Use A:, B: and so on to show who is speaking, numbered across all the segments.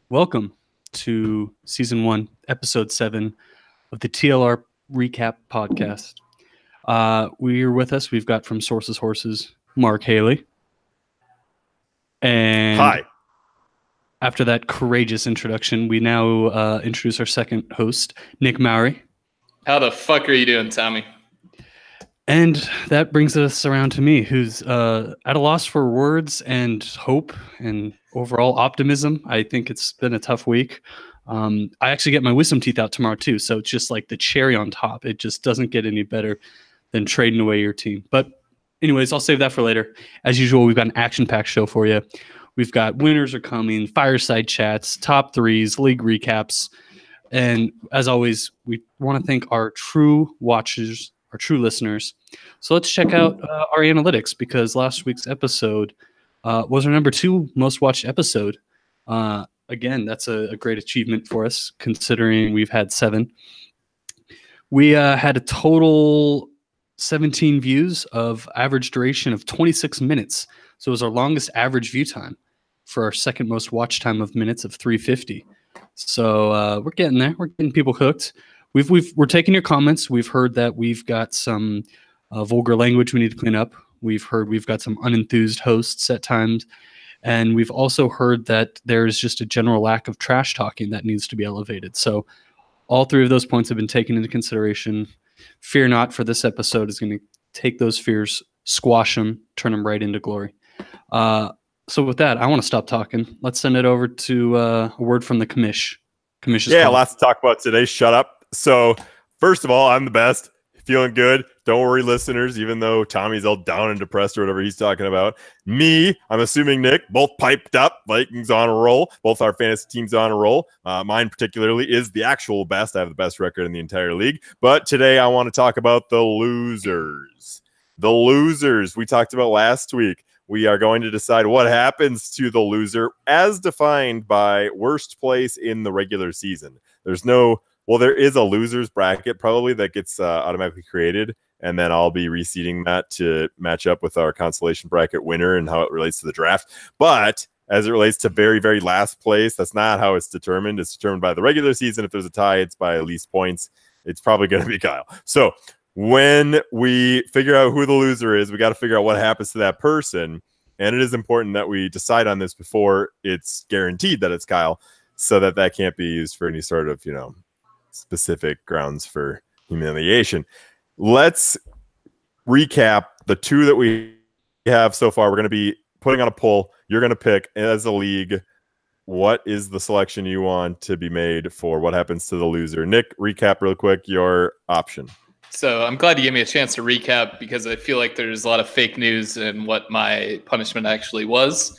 A: Welcome to Season 1, Episode 7 of the TLR Recap Podcast. We're with us. We've got from Sources Horses, Mark Haley. And
B: hi.
A: After that courageous introduction, we now introduce our second host, Nick Mowry.
C: How the fuck are you doing, Tommy?
A: And that brings us around to me, who's at a loss for words and hope and overall optimism. I think it's been a tough week. I actually get my wisdom teeth out tomorrow too, so it's just like the cherry on top. It just doesn't get any better than trading away your team. But anyways, I'll save that for later. As usual, we've got an action-packed show for you. We've got winners are coming, fireside chats, top threes, league recaps. And as always, we want to thank our true watchers, our true listeners. So let's check out our analytics, because last week's episode was our number 2 most watched episode. Again, that's a great achievement for us, considering we've had 7. We had a total 17 views of average duration of 26 minutes. So it was our longest average view time for our second most watch time of minutes of 350. So we're getting there. We're getting people hooked. We're taking your comments. We've heard that we've got some vulgar language we need to clean up. We've heard we've got some unenthused hosts at times. And we've also heard that there's just a general lack of trash talking that needs to be elevated. So all 3 of those points have been taken into consideration. Fear not, for this episode is going to take those fears, squash them, turn them right into glory. So with that, I want to stop talking. Let's send it over to a word from the commish.
B: Yeah, lots to talk about today. Shut up. So first of all, I'm the best. Feeling good. Don't worry, listeners, even though Tommy's all down and depressed or whatever he's talking about. Me, I'm assuming Nick, both piped up. Vikings on a roll. Both our fantasy teams on a roll. Mine particularly is the actual best. I have the best record in the entire league. But today I want to talk about the losers. The losers we talked about last week. We are going to decide what happens to the loser as defined by worst place in the regular season. There is a loser's bracket probably that gets automatically created, and then I'll be reseeding that to match up with our consolation bracket winner and how it relates to the draft. But as it relates to very, very last place, that's not how it's determined. It's determined by the regular season. If there's a tie, it's by least points. It's probably going to be Kyle. So when we figure out who the loser is, we got to figure out what happens to that person. And it is important that we decide on this before it's guaranteed that it's Kyle, so that can't be used for any sort of, specific grounds for humiliation. Let's recap the 2 that we have so far. We're going to be putting on a poll. You're going to pick as a league, what is the selection you want to be made for what happens to the loser. Nick, recap real quick your option.
C: So I'm glad you gave me a chance to recap, because I feel like there's a lot of fake news in what my punishment actually was.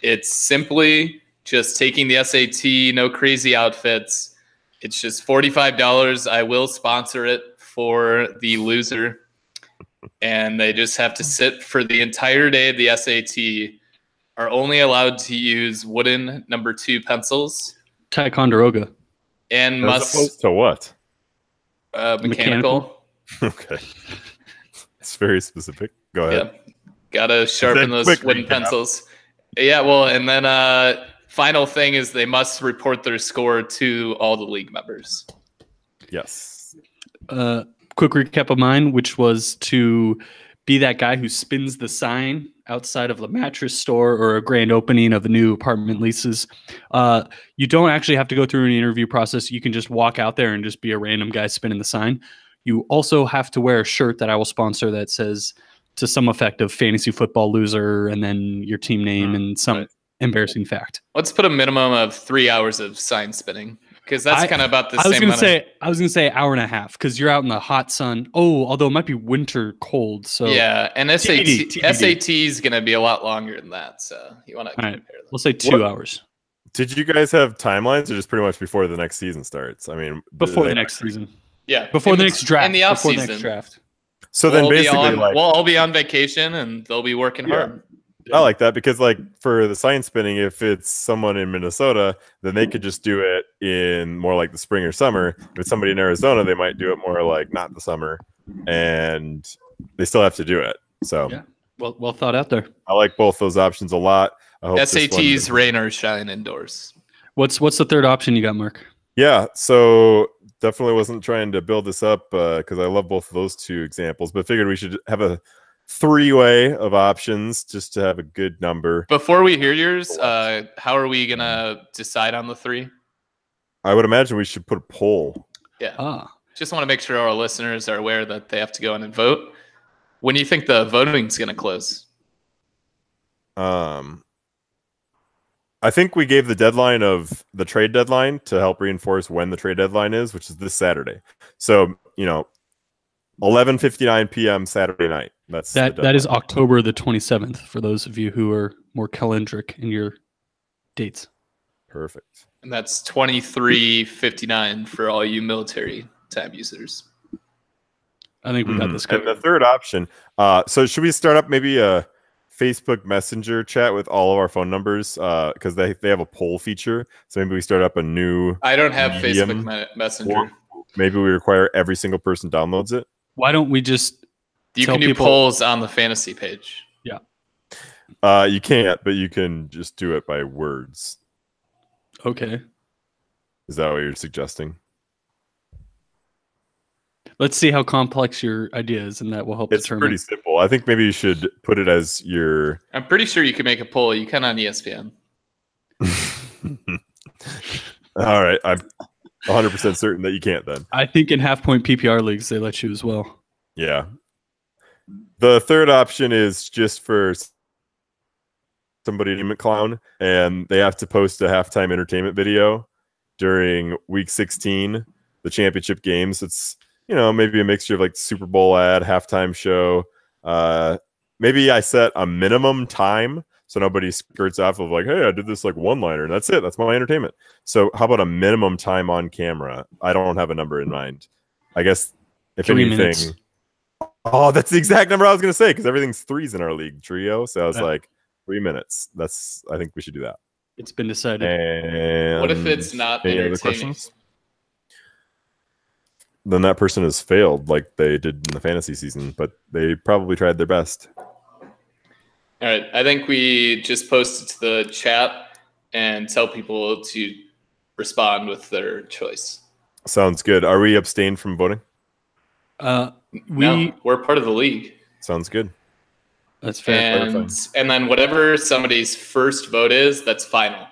C: It's simply just taking the SAT, no crazy outfits. It's just $45. I will sponsor it for the loser. And they just have to sit for the entire day of the SAT, are only allowed to use wooden number 2 pencils.
A: Ticonderoga.
C: And
B: as opposed to what?
C: Mechanical.
B: Okay. It's very specific. Go ahead.
C: Yeah. Gotta sharpen those wooden pencils. Yeah, well, and then final thing is they must report their score to all the league members.
B: Yes.
A: Quick recap of mine, which was to be that guy who spins the sign outside of the mattress store or a grand opening of a new apartment leases. You don't actually have to go through an interview process. You can just walk out there and just be a random guy spinning the sign. You also have to wear a shirt that I will sponsor that says to some effect of fantasy football loser and then your team name and some embarrassing fact.
C: Let's put a minimum of 3 hours of sign spinning, because that's kind of about the same amount.
A: I was going to say an hour and a half, because you're out in the hot sun. Oh, although it might be winter cold. So
C: yeah, and SAT is going to be a lot longer than that. So you want to compare them.
A: We'll say 2 hours.
B: Did you guys have timelines, or just pretty much before the next season starts? I mean,
A: before the next season.
C: Yeah,
A: before the next draft.
C: In the off
A: before
C: season.
A: The next draft.
B: So then basically,
C: we'll all be on vacation and they'll be working hard.
B: I like that because, like, for the science spinning, if it's someone in Minnesota, then they could just do it in more like the spring or summer. If it's somebody in Arizona, they might do it more like not the summer, and they still have to do it. So,
A: Yeah, well thought out there.
B: I like both those options a lot. I hope
C: SATs rain or shine indoors.
A: What's the third option you got, Mark?
B: Yeah, so definitely wasn't trying to build this up because I love both of those two examples, but figured we should have a three-way of options just to have a good number.
C: Before we hear yours, how are we gonna decide on the three?
B: I would imagine we should put a poll.
C: Yeah. Just want to make sure our listeners are aware that they have to go in and vote. When do you think the voting's gonna close?
B: I think we gave the deadline of the trade deadline to help reinforce when the trade deadline is, which is this Saturday. So, 11:59 p.m. Saturday night. That
A: is October the 27th for those of you who are more calendric in your dates.
B: Perfect.
C: And that's 23:59 for all you military tab users.
A: I think we got this covered.
B: And the third option. So should we start up maybe a Facebook Messenger chat with all of our phone numbers? Because they have a poll feature. So maybe we start up a new.
C: I don't have Facebook Messenger.
B: Maybe we require every single person downloads it.
A: Why don't we just?
C: You can do polls on the fantasy page.
B: Yeah. You can't, but you can just do it by words.
A: Okay.
B: Is that what you're suggesting?
A: Let's see how complex your idea is, and that will help determine.
B: It's pretty simple. I think maybe you should put it as your...
C: I'm pretty sure you can make a poll. You can on ESPN.
B: All right. I'm 100% certain that you can't then.
A: I think in half-point PPR leagues, they let you as well.
B: Yeah. The third option is just for somebody named Clown, and they have to post a halftime entertainment video during week 16, the championship games. It's, maybe a mixture of like Super Bowl ad, halftime show. Maybe I set a minimum time so nobody skirts off of like, hey, I did this like one-liner, and that's it. That's my entertainment. So how about a minimum time on camera? I don't have a number in mind. I guess if
A: 3
B: anything...
A: minutes.
B: Oh, that's the exact number I was going to say because everything's threes in our league trio. So I was like, 3 minutes. I think we should do that.
A: It's been decided.
B: And
C: what if it's not
B: any other
C: entertaining?
B: questions? Then that person has failed like they did in the fantasy season, but they probably tried their best.
C: All right. I think we just post it to the chat and tell people to respond with their choice.
B: Sounds good. Are we abstained from voting?
C: No, we're part of the league.
B: Sounds good.
A: That's fair.
C: And then whatever somebody's first vote is, that's final.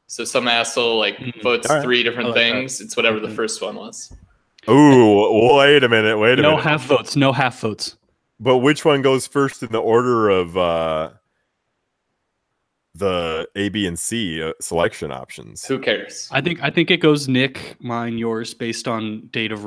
C: So some asshole votes 3 different things. That. It's whatever the first one was.
B: Ooh, wait a minute.
A: No half votes. No half votes.
B: But which one goes first in the order of the A, B, and C selection options?
C: Who cares?
A: I think it goes Nick, mine, yours, based on date of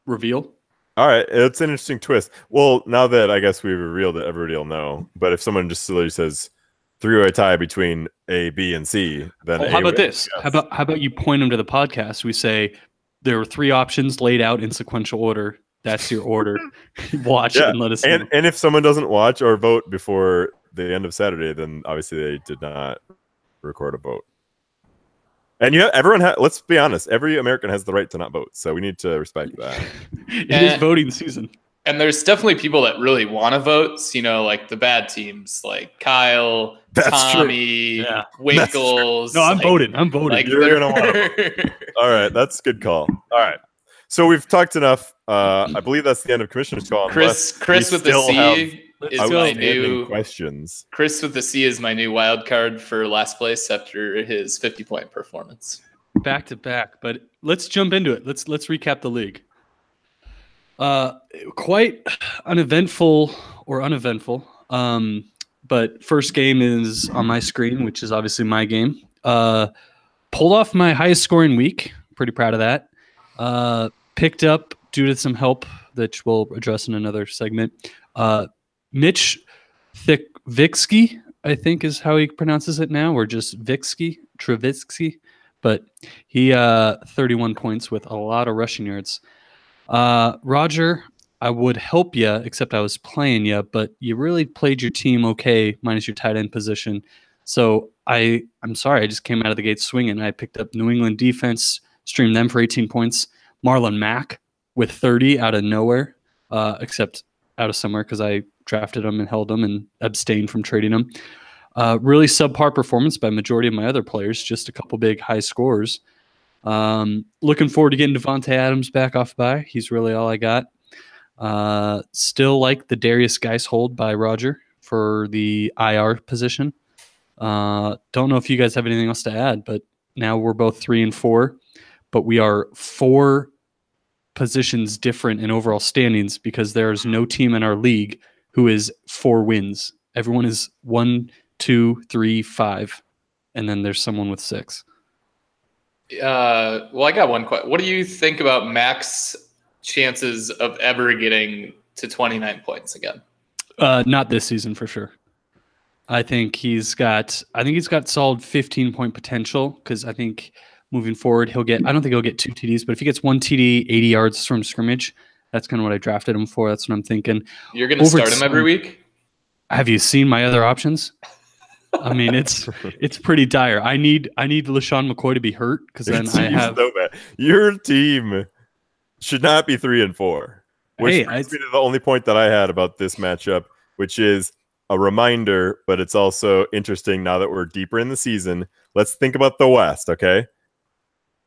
A: reveal.
B: All right, it's an interesting twist. Well, now that I guess we've revealed it, everybody will know. But if someone just literally says three-way tie between A, B, and C, then
A: how about this? How about you point them to the podcast? We say there are 3 options laid out in sequential order. That's your order. Watch it and let us know.
B: And if someone doesn't watch or vote before the end of Saturday, then obviously they did not record a vote. And let's be honest, every American has the right to not vote, so we need to respect that.
A: It is voting season.
C: And there's definitely people that really want to vote, like the bad teams, like Kyle, Tommy, Winkles.
A: No, I'm voting.
B: You're going to want to vote. All right, that's a good call. All right. So we've talked enough. I believe that's the end of Commissioner's Call.
C: Chris with the C is my new
B: questions.
C: Chris with the C is my new wild card for last place after his 50-point performance.
A: Back to back, but let's jump into it. Let's recap the league. Quite uneventful. But first game is on my screen, which is obviously my game. Pulled off my highest scoring week. Pretty proud of that. Picked up due to some help that we'll address in another segment. Mitch Trubisky, I think is how he pronounces it now, or just Trubisky. But he 31 points with a lot of rushing yards. Roger, I would help you, except I was playing you, but you really played your team okay, minus your tight end position. So I'm sorry, I just came out of the gate swinging. I picked up New England defense, streamed them for 18 points. Marlon Mack with 30 out of nowhere, except out of somewhere because I drafted him and held him and abstained from trading him. Really subpar performance by majority of my other players, just a couple big high scores. Looking forward to getting Devontae Adams back off bye. He's really all I got. Still like the Darius Geis hold by Roger for the IR position. Don't know if you guys have anything else to add, but now we're both 3 and 4, but we are 4 positions different in overall standings because there's no team in our league who is 4 wins. Everyone is 1, 2, 3, 5, and then there's someone with 6.
C: Well, I got one question. What do you think about Mac's chances of ever getting to 29 points again?
A: Not this season for sure. I think he's got solid 15-point potential because I think moving forward I don't think he'll get 2 TDs, but if he gets 1 TD, 80 yards from scrimmage, that's kind of what I drafted him for. That's what I'm thinking.
C: You're going to start him every week?
A: Have you seen my other options? I mean, it's pretty dire. I need LaShawn McCoy to be hurt because then I have
B: so bad. Your team should not be 3 and 4. Which brings me to the only point that I had about this matchup, which is a reminder, but it's also interesting now that we're deeper in the season. Let's think about the West, okay?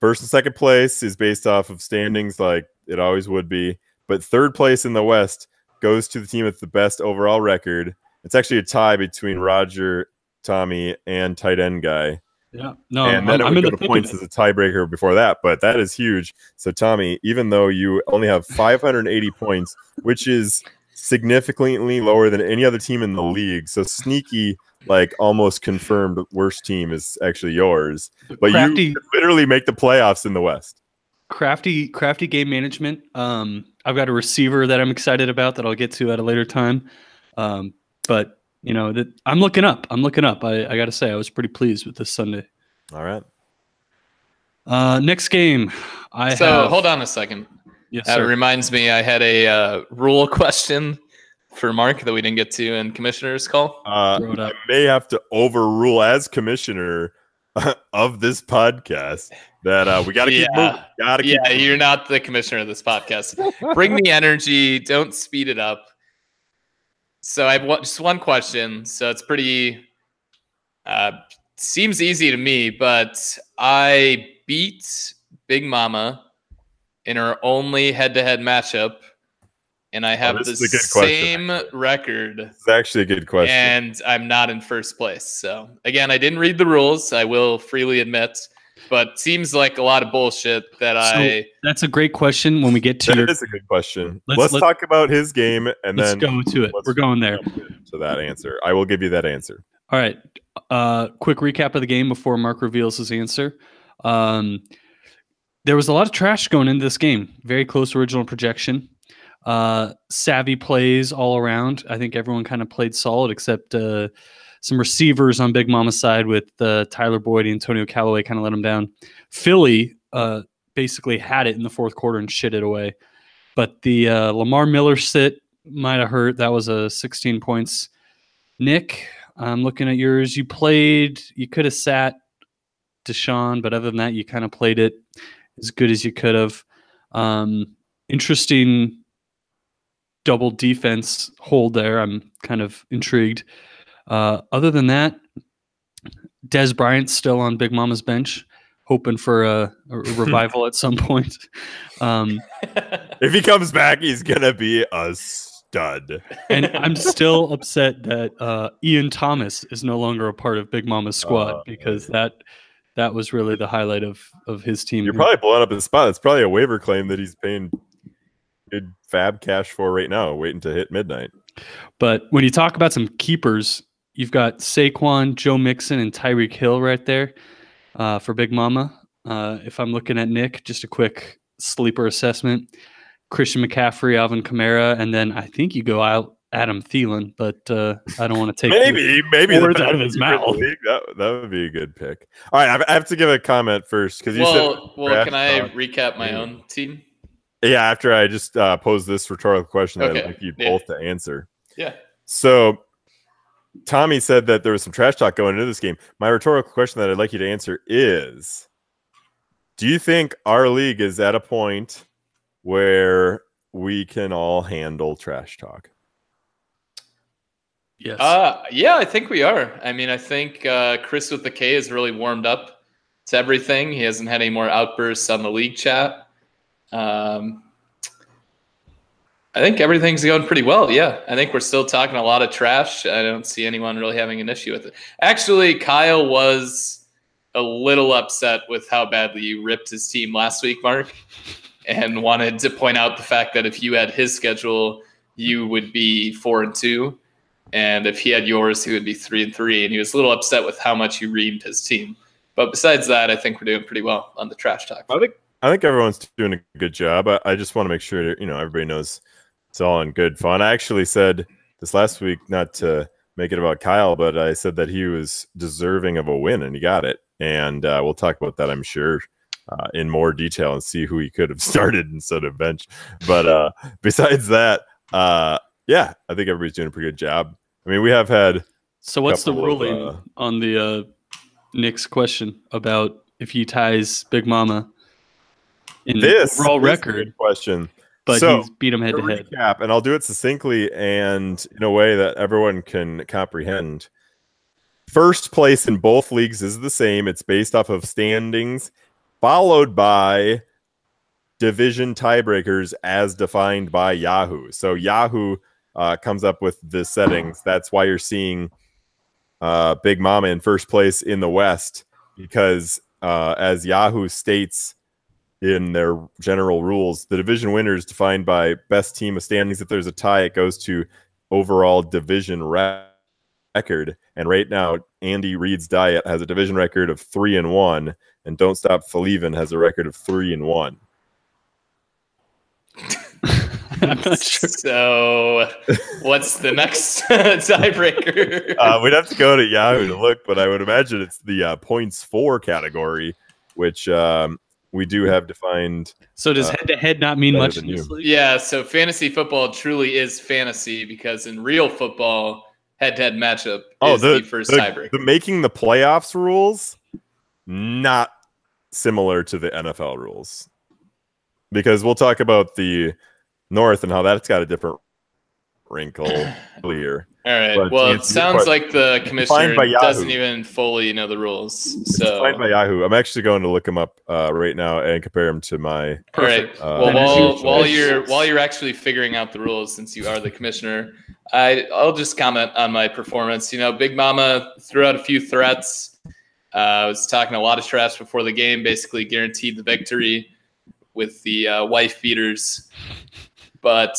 B: First and second place is based off of standings like it always would be, but third place in the West goes to the team with the best overall record. It's actually a tie between Roger, Tommy, and tight end guy.
A: Yeah, no,
B: and then it would go to points as a tiebreaker before that, but that is huge. So Tommy, even though you only have 580 points, which is significantly lower than any other team in the league, so sneaky, like almost confirmed worst team is actually yours. But you literally make the playoffs in the West.
A: Crafty game management. I've got a receiver that I'm excited about that I'll get to at a later time. But you know, that I'm looking up. I got to say, I was pretty pleased with this Sunday.
B: All right.
A: Next game.
C: Hold on a second.
A: Yes,
C: that
A: sir.
C: reminds me, I had a rule question for Mark that we didn't get to in commissioner's call.
B: I may have to overrule as commissioner of this podcast that we got to keep moving. Moving.
C: You're not the commissioner of this podcast. Bring the energy. Don't speed it up. So I have just one question. So it's pretty, seems easy to me, but I beat Big Mama in our only head-to-head matchup, and I have the same record.
B: It's actually a good question.
C: And I'm not in first place. So again, I didn't read the rules. I will freely admit, but seems like a lot of bullshit that
A: That's a great question. When we get to
B: that is a good question. Let's talk about his game and
A: let's
B: then
A: go to it. We're going there.
B: To that answer. I will give you that answer.
A: All right. Quick recap of the game before Mark reveals his answer. There was a lot of trash going into this game. Very close original projection. Savvy plays all around. I think everyone kind of played solid except some receivers on Big Mama's side with Tyler Boyd and Antonio Callaway kind of let him down. Philly basically had it in the fourth quarter and shit it away. But the Lamar Miller sit might have hurt. That was a 16 points. Nick, I'm looking at yours. You could have sat Deshaun, but other than that, you kind of played it as good as you could have. Interesting double defense hold there. I'm kind of intrigued. Other than that, Des Bryant's still on Big Mama's bench, hoping for a revival at some point.
B: If he comes back, he's gonna be a stud.
A: And I'm still upset that Ian Thomas is no longer a part of Big Mama's squad because that was really the highlight of his team.
B: You're probably blowing up his spot. It's probably a waiver claim that he's paying good fab cash for right now, waiting to hit midnight.
A: But when you talk about some keepers, you've got Saquon, Joe Mixon, and Tyreek Hill right there for Big Mama. If I'm looking at Nick, just a quick sleeper assessment. Christian McCaffrey, Alvin Kamara, and then I think you go out Adam Thielen, but I don't want to take
B: maybe
A: words out of his mouth.
B: That would be a good pick. All right, I have to give a comment first because you said.
C: Well, can I recap my own team?
B: Yeah, after I just posed this rhetorical question that
C: Okay.
B: I'd like you both to answer.
C: Yeah.
B: So Tommy said that there was some trash talk going into this game. My rhetorical question that I'd like you to answer is, do you think our league is at a point where we can all handle trash talk?
A: Yes.
C: Yeah, I think we are. I mean, I think Chris with the K has really warmed up to everything. He hasn't had any more outbursts on the league chat. I think everything's going pretty well. Yeah, I think we're still talking a lot of trash. I don't see anyone really having an issue with it. Actually, Kyle was a little upset with how badly you ripped his team last week, Mark, and wanted to point out the fact that if you had his schedule, you would be 4-2. And if he had yours, he would be 3-3. And he was a little upset with how much you reamed his team. But besides that, I think we're doing pretty well on the trash talk.
B: I think everyone's doing a good job. I just want to make sure that, everybody knows it's all in good fun. I actually said this last week, not to make it about Kyle, but I said that he was deserving of a win, and he got it. And we'll talk about that, I'm sure, in more detail and see who he could have started instead of bench. But besides that, yeah, I think everybody's doing a pretty good job. I mean, we have had.
A: So what's the ruling on the Nick's question about if he ties Big Mama in overall record?
B: Question.
A: But
B: so,
A: he's beat him head to head.
B: Recap, and I'll do it succinctly and in a way that everyone can comprehend. First place in both leagues is the same. It's based off of standings, followed by division tiebreakers as defined by Yahoo. So Yahoo comes up with the settings. That's why you're seeing Big Mama in first place in the West, because as Yahoo states in their general rules, the division winner is defined by best team of standings. If there's a tie, it goes to overall division record. And right now, Andy Reid's Diet has a division record of 3-1, and Don't Stop Believin' has a record of 3-1.
A: I'm not sure.
C: So, what's the next tiebreaker?
B: We'd have to go to Yahoo to look, but I would imagine it's the points for category, which we do have defined.
A: So does head-to-head not mean much in this league?
C: Yeah, so fantasy football truly is fantasy, because in real football, head-to-head matchup is the first tiebreaker.
B: The making the playoffs rules, not similar to the NFL rules. Because we'll talk about the North and how that's got a different wrinkle clear.
C: All right. But well, it sounds like the commissioner doesn't even fully know the rules. So
B: it's defined by Yahoo. I'm actually going to look him up right now and compare him to my.
C: Perfect. Well, while you're actually figuring out the rules, since you are the commissioner, I'll just comment on my performance. Big Mama threw out a few threats. I was talking a lot of trash before the game. Basically, guaranteed the victory with the wife beaters. But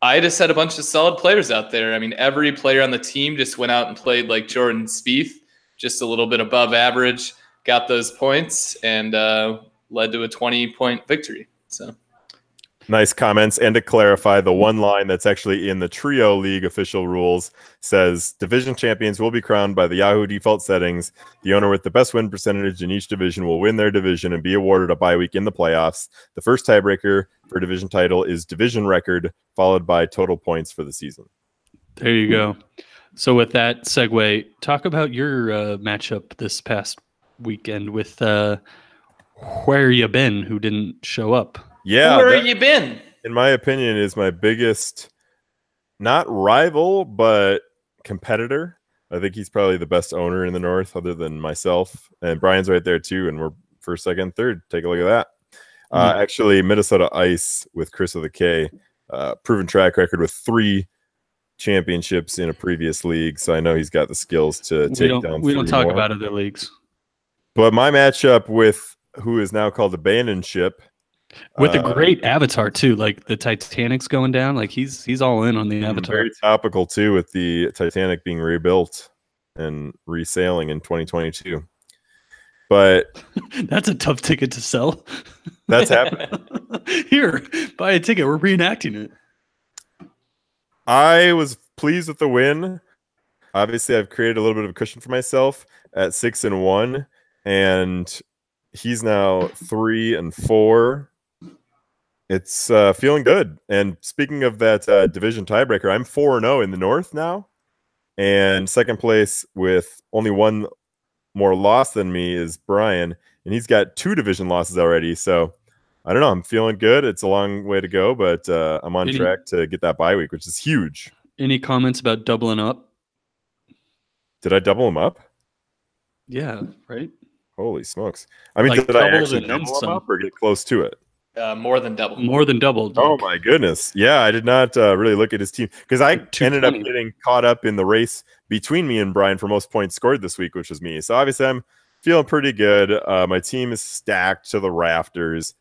C: I just had a bunch of solid players out there. I mean, every player on the team just went out and played like Jordan Spieth, just a little bit above average, got those points, and led to a 20-point victory. So,
B: nice comments. And to clarify, the one line that's actually in the Trio League official rules says division champions will be crowned by the Yahoo default settings. The owner with the best win percentage in each division will win their division and be awarded a bye week in the playoffs. The first tiebreaker for division title is division record, followed by total points for the season.
A: There you go. So with that segue, talk about your matchup this past weekend with Where You Been, who didn't show up.
B: Yeah,
C: where you been?
B: In my opinion, is my biggest, not rival, but competitor. I think he's probably the best owner in the North, other than myself. And Brian's right there too, and we're first, second, third. Take a look at that. Actually, Minnesota Ice with Chris with a K, proven track record with 3 championships in a previous league. So I know he's got the skills to take down.
A: We don't talk
B: more
A: about other leagues.
B: But my matchup with who is now called Abandoned Ship.
A: With a great avatar too, like the Titanic's going down. Like he's all in on the avatar.
B: Very topical too, with the Titanic being rebuilt and resailing in 2022. But
A: that's a tough ticket to sell.
B: That's happening.
A: Here, buy a ticket. We're reenacting it.
B: I was pleased with the win. Obviously, I've created a little bit of a cushion for myself at 6-1, and he's now 3-4. It's feeling good. And speaking of that division tiebreaker, I'm 4-0 in the North now. And second place with only one more loss than me is Brian. And he's got 2 division losses already. So I don't know. I'm feeling good. It's a long way to go, but I'm on track to get that bye week, which is huge.
A: Any comments about doubling up?
B: Did I double them up?
A: Yeah, right.
B: Holy smokes. I mean,
A: Like
B: did I
A: doubled
B: actually
A: and then
B: double them
A: some.
B: up or get close to it?
C: More than double.
A: More than doubled.
B: Oh my goodness. Yeah, I did not really look at his team because I ended up getting caught up in the race between me and Brian for most points scored this week, which was me. So obviously I'm feeling pretty good. My team is stacked to the rafters.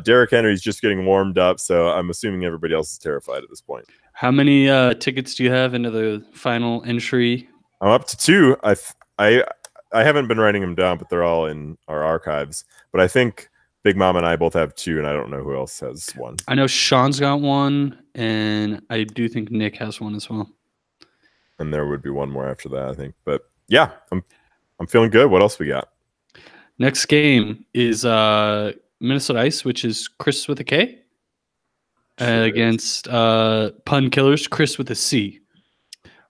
B: Derrick Henry's just getting warmed up, so I'm assuming everybody else is terrified at this point.
A: How many tickets do you have into the final entry?
B: I'm up to 2. I haven't been writing them down, but they're all in our archives. But I think Big Mom and I both have 2, and I don't know who else has 1.
A: I know Sean's got 1, and I do think Nick has 1 as well.
B: And there would be 1 more after that, I think. But yeah, I'm feeling good. What else we got?
A: Next game is Minnesota Ice, which is Chris with a K, against Pun Killers, Chris with a C.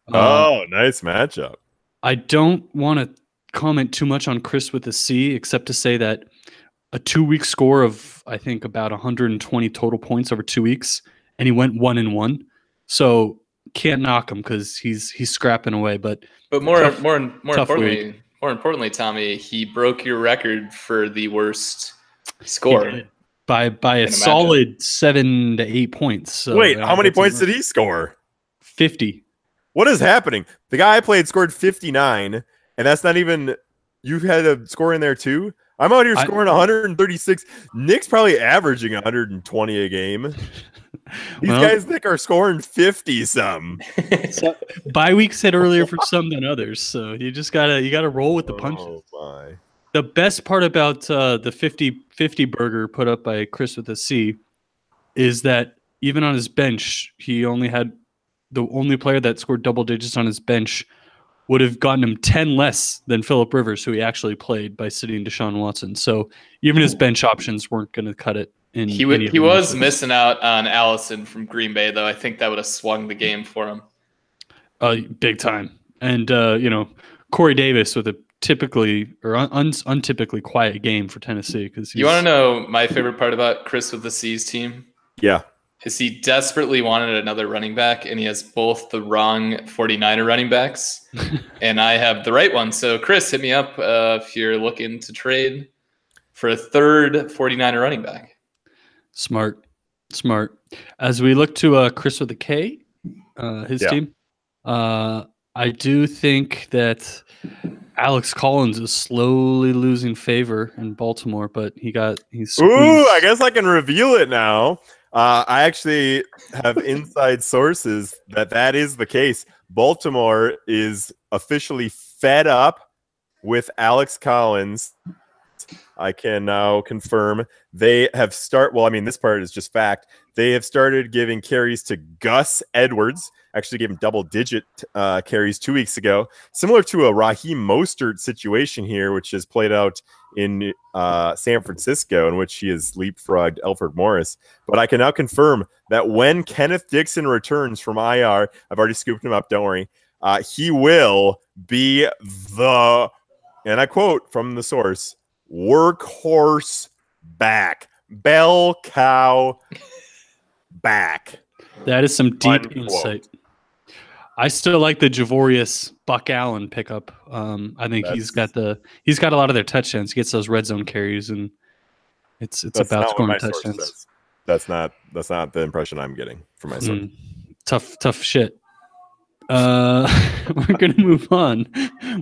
B: Nice matchup.
A: I don't want to comment too much on Chris with a C, except to say that a 2-week score of, I think, about 120 total points over 2 weeks, and he went 1-1. So can't knock him because he's scrapping away. But
C: more importantly, Tommy, he broke your record for the worst score
A: by a solid 7 to 8 points. So,
B: wait, how many points did he score?
A: 50.
B: What is happening? The guy I played scored 59, and that's not even. You had a score in there too. I'm out here scoring 136. Nick's probably averaging 120 a game. These guys, Nick, are scoring 50 some.
A: So, bye weeks hit earlier for some than others, so you gotta roll with the punches.
B: Oh my!
A: The best part about the 50-50 burger put up by Chris with a C is that even on his bench, he only had the only player that scored double digits on his bench would have gotten him 10 less than Phillip Rivers, who he actually played by sitting Deshaun Watson. So even his bench options weren't going to cut it.
C: He was missing out on Allison from Green Bay, though. I think that would have swung the game for him.
A: Big time. And, Corey Davis with a typically or untypically quiet game for Tennessee.
C: You want to know my favorite part about Chris with the C's team?
B: Yeah.
C: Is he desperately wanted another running back, and he has both the wrong 49er running backs, and I have the right one. So, Chris, hit me up if you're looking to trade for a third 49er running back.
A: Smart. As we look to Chris with a K, his team, I do think that Alex Collins is slowly losing favor in Baltimore, but he's squeezed.
B: Ooh, I guess I can reveal it now. I actually have inside sources that is the case. Baltimore is officially fed up with Alex Collins. I can now confirm they have this part is just fact. They have started giving carries to Gus Edwards. Actually gave him double-digit carries 2 weeks ago. Similar to a Raheem Mostert situation here, which has played out in San Francisco, in which he has leapfrogged Alfred Morris. But I can now confirm that when Kenneth Dixon returns from IR, I've already scooped him up, don't worry, he will be the, and I quote from the source, workhorse back. Bell cow back.
A: That is some deep insight. I still like the Javorius Buck Allen pickup. I think he's got a lot of their touchdowns. He gets those red zone carries, and it's about scoring touchdowns.
B: That's not the impression I'm getting from my source.
A: Tough shit. We're gonna move on.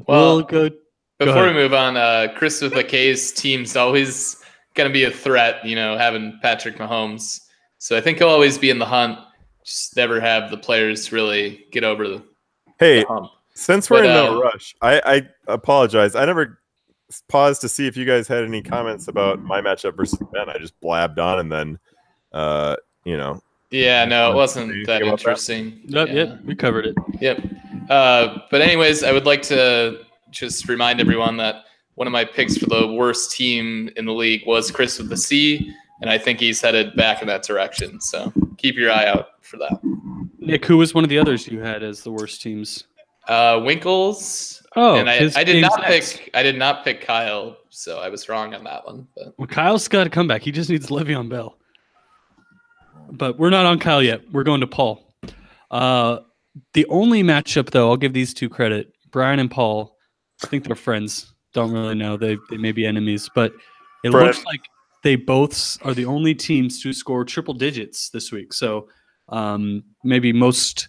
C: Well, before we move on, Chris with the K's team's always gonna be a threat. Having Patrick Mahomes, so I think he'll always be in the hunt. Just never have the players really get over the hump.
B: Since we're in no rush, I apologize. I never paused to see if you guys had any comments about my matchup versus Ben. I just blabbed on and then,
C: Yeah, no, it wasn't that interesting.
A: Yep, we covered it.
C: Yep. But anyways, I would like to just remind everyone that one of my picks for the worst team in the league was Chris with the C. and I think he's headed back in that direction. So keep your eye out for that.
A: Nick, who was one of the others you had as the worst teams?
C: Winkles.
A: Oh,
C: and
A: his
C: I did
A: game's
C: not
A: next.
C: pick. I did not pick Kyle, so I was wrong on that one. But
A: Well, Kyle's got to come back. He just needs Le'Veon Bell. But we're not on Kyle yet. We're going to Paul. The only matchup, though, I'll give these two credit. Brian and Paul, I think they're friends. Don't really know. They may be enemies, but it looks like they both are the only teams to score triple digits this week. So maybe most,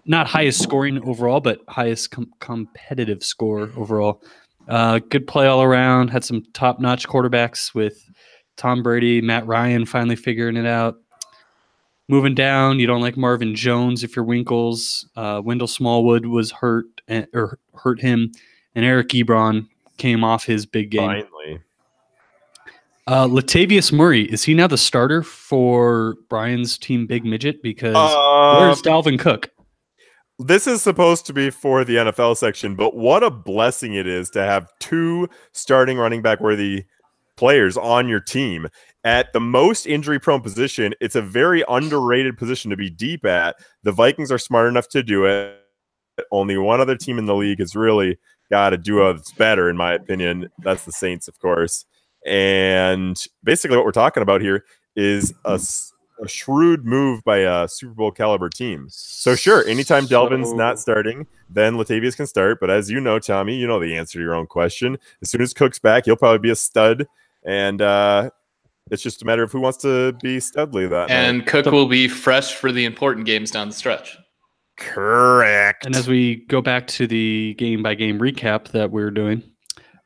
A: not highest scoring overall, but highest competitive score overall. Good play all around. Had some top-notch quarterbacks with Tom Brady, Matt Ryan finally figuring it out. Moving down, you don't like Marvin Jones if you're Winkles. Wendell Smallwood was hurt him, and Eric Ebron came off his big game.
B: Finally.
A: Latavius Murray, is he now the starter for Brian's team Big Midget? Because where's Dalvin Cook?
B: This is supposed to be for the NFL section, but what a blessing it is to have two starting running back worthy players on your team. At the most injury-prone position, it's a very underrated position to be deep at. The Vikings are smart enough to do it. Only one other team in the league has really got a duo that's better, in my opinion. That's the Saints, of course. And basically what we're talking about here is a shrewd move by a Super Bowl caliber team. So sure, anytime Delvin's not starting, then Latavius can start. But as you know, Tommy, you know the answer to your own question. As soon as Cook's back, he'll probably be a stud. And it's just a matter of who wants to be studly that
C: and
B: night.
C: Cook will be fresh for the important games down the stretch.
B: Correct.
A: And as we go back to the game-by-game recap that we're doing,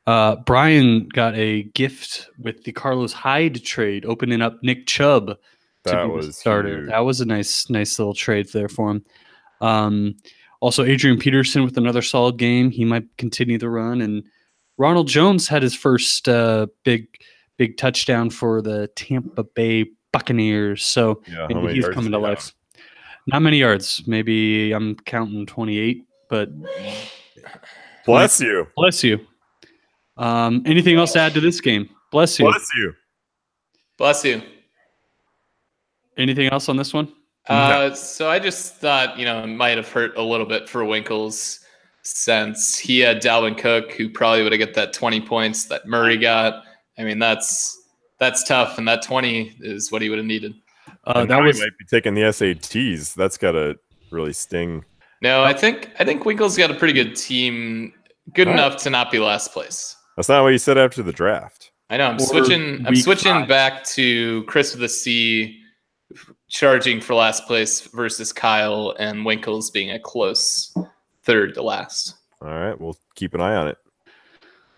A: Brian got a gift with the Carlos Hyde trade, opening up Nick Chubb to be the starter.
B: Huge.
A: That was a nice little trade there for him. Also, Adrian Peterson with another solid game. He might continue the run. And Ronald Jones had his first big touchdown for the Tampa Bay Buccaneers. So maybe he's coming to life. Not many yards. Maybe I'm counting 28, but
B: bless you.
A: Bless you. Anything else to add to this game? Bless you.
B: Bless you.
C: Bless you.
A: Anything else on this one?
B: No.
C: So I just thought, it might have hurt a little bit for Winkles since he had Dalvin Cook, who probably would have got that 20 points that Murray got. I mean, that's tough, and that 20 is what he would have needed.
B: That might be taking the SATs. That's got to really sting.
C: No, I think Winkles got a pretty good team, good enough to not be last place.
B: That's not what you said after the draft.
C: I know. I'm switching back to Chris with a C, charging for last place versus Kyle and Winkles being a close third to last.
B: All right, we'll keep an eye on it.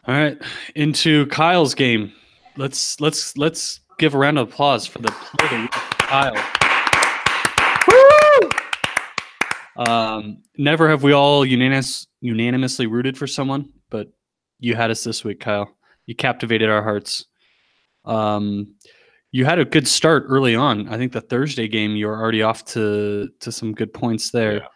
A: All right, into Kyle's game. Let's give a round of applause for the play of Kyle. Woo! Never have we all unanimously rooted for someone, but you had us this week, Kyle. You captivated our hearts. You had a good start early on. I think the Thursday game, you were already off to some good points there.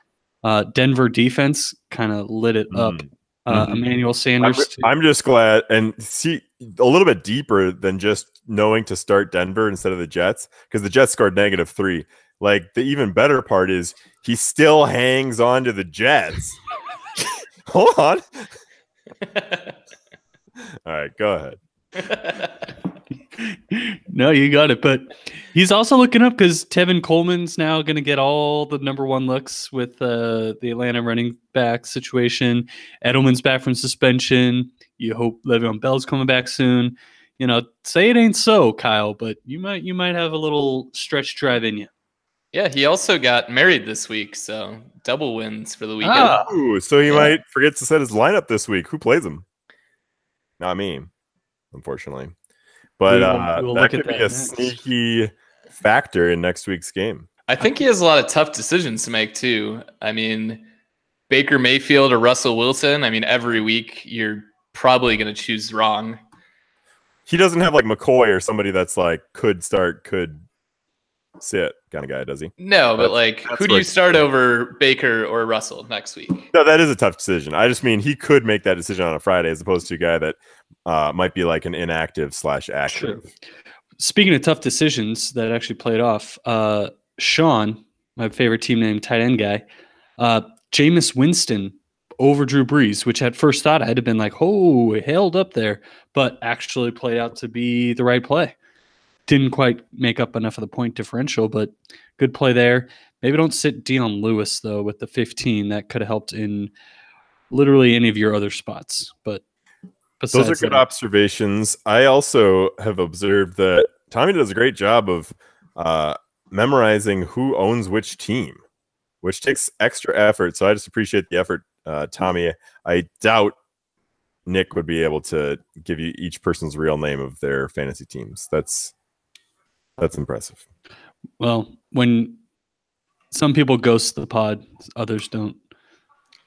A: Yeah. Denver defense kind of lit it up. Emmanuel Sanders.
B: I'm just glad, and see a little bit deeper than just knowing to start Denver instead of the Jets, because the Jets scored -3. Like, the even better part is he still hangs on to the Jets. Hold on. All right, go ahead.
A: No, you got it. But he's also looking up because Tevin Coleman's now going to get all the #1 looks with the Atlanta running back situation. Edelman's back from suspension. You hope Le'Veon Bell's coming back soon. Say it ain't so, Kyle, but you might have a little stretch drive in you.
C: Yeah, he also got married this week, so double wins for the weekend.
B: Ooh, so he might forget to set his lineup this week. Who plays him? Not me, unfortunately. But
A: we'll
B: that could
A: look at
B: be
A: that
B: a sneaky factor in next week's game.
C: I think he has a lot of tough decisions to make, too. I mean, Baker Mayfield or Russell Wilson, every week you're probably going to choose wrong.
B: He doesn't have like McCoy or somebody that's like could start, could sit kind of guy, does he?
C: No, but who do you start over Baker or Russell next week?
B: No, that is a tough decision. I just mean he could make that decision on a Friday as opposed to a guy that might be like an inactive / active.
A: Sure. speaking of tough decisions that actually played off, Sean, my favorite team name tight end guy, Jameis Winston over Drew Brees, which at first thought I'd have been like, oh, it held up there, but actually played out to be the right play. Didn't quite make up enough of the point differential, but good play there. Maybe don't sit Dion Lewis, though, with the 15. That could have helped in literally any of your other spots. But
B: those are good
A: that,
B: observations. I also have observed that Tommy does a great job of memorizing who owns which team, which takes extra effort. So I just appreciate the effort, Tommy. I doubt Nick would be able to give you each person's real name of their fantasy teams. That's impressive.
A: Well, when some people ghost the pod, others don't.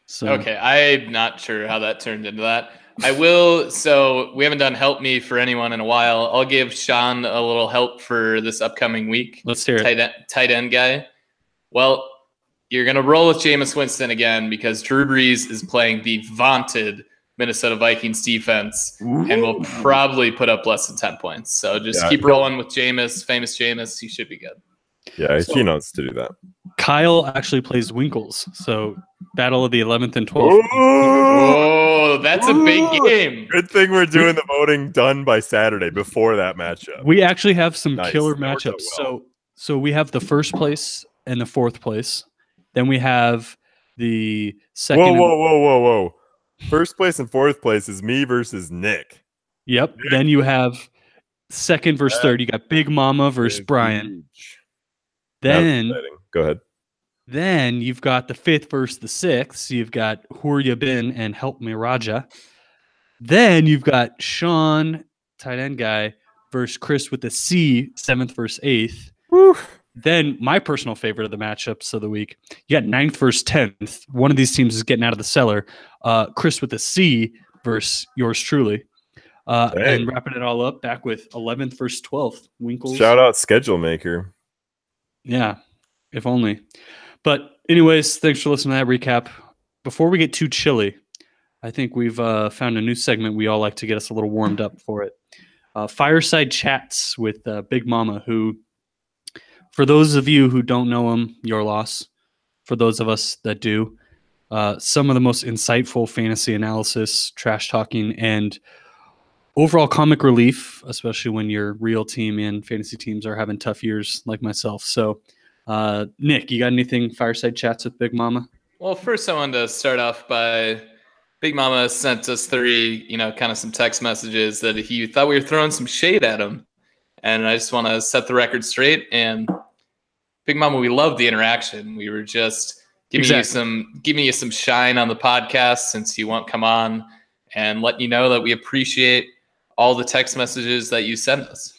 A: So
C: okay, I'm not sure how that turned into that. I will. So we haven't done help me for anyone in a while. I'll give Sean a little help for this upcoming week.
A: Let's hear it.
C: Tight end guy. Well, you're going to roll with Jameis Winston again because Drew Brees is playing the vaunted Minnesota Vikings defense and will probably put up less than 10 points. So just keep rolling with Jameis, famous Jameis. He should be good.
B: Yeah, he knows to do that.
A: Kyle actually plays Winkles, so battle of the 11th and 12th.
C: Oh, that's a big game.
B: Good thing we're doing the voting done by Saturday before that matchup.
A: We actually have some killer
B: That worked
A: matchups.
B: out well.
A: So we have the first place and the fourth place. Then we have the second.
B: Whoa. First place and fourth place is me versus Nick.
A: Yep. Nick. Then you have second versus third. You got Big Mama versus Brian.
B: Huge.
A: Then
B: go ahead.
A: Then you've got the fifth versus the sixth. You've got Who Ya Been and Help Me Raja. Then you've got Sean, tight end guy, versus Chris with the C, seventh versus eighth.
B: Woo.
A: Then my personal favorite of the matchups of the week, you got ninth versus 10th. One of these teams is getting out of the cellar. Chris with the C versus yours truly. And wrapping it all up, back with 11th versus 12th. Winkles.
B: Shout out Schedule Maker.
A: Yeah, if only. But anyways, thanks for listening to that recap. Before we get too chilly, I think we've found a new segment we all like to get us a little warmed up for it. Fireside Chats with Big Mama, who, for those of you who don't know him, your loss. For those of us that do, some of the most insightful fantasy analysis, trash talking, and overall comic relief, especially when your real team and fantasy teams are having tough years like myself. So, Nick, you got anything Fireside Chats with Big Mama?
C: Well, first I wanted to start off by Big Mama sent us three, kind of some text messages that he thought we were throwing some shade at him. And I just want to set the record straight. And Big Mama, we love the interaction. We were just giving you some shine on the podcast since you won't come on, and letting you know that we appreciate all the text messages that you send us.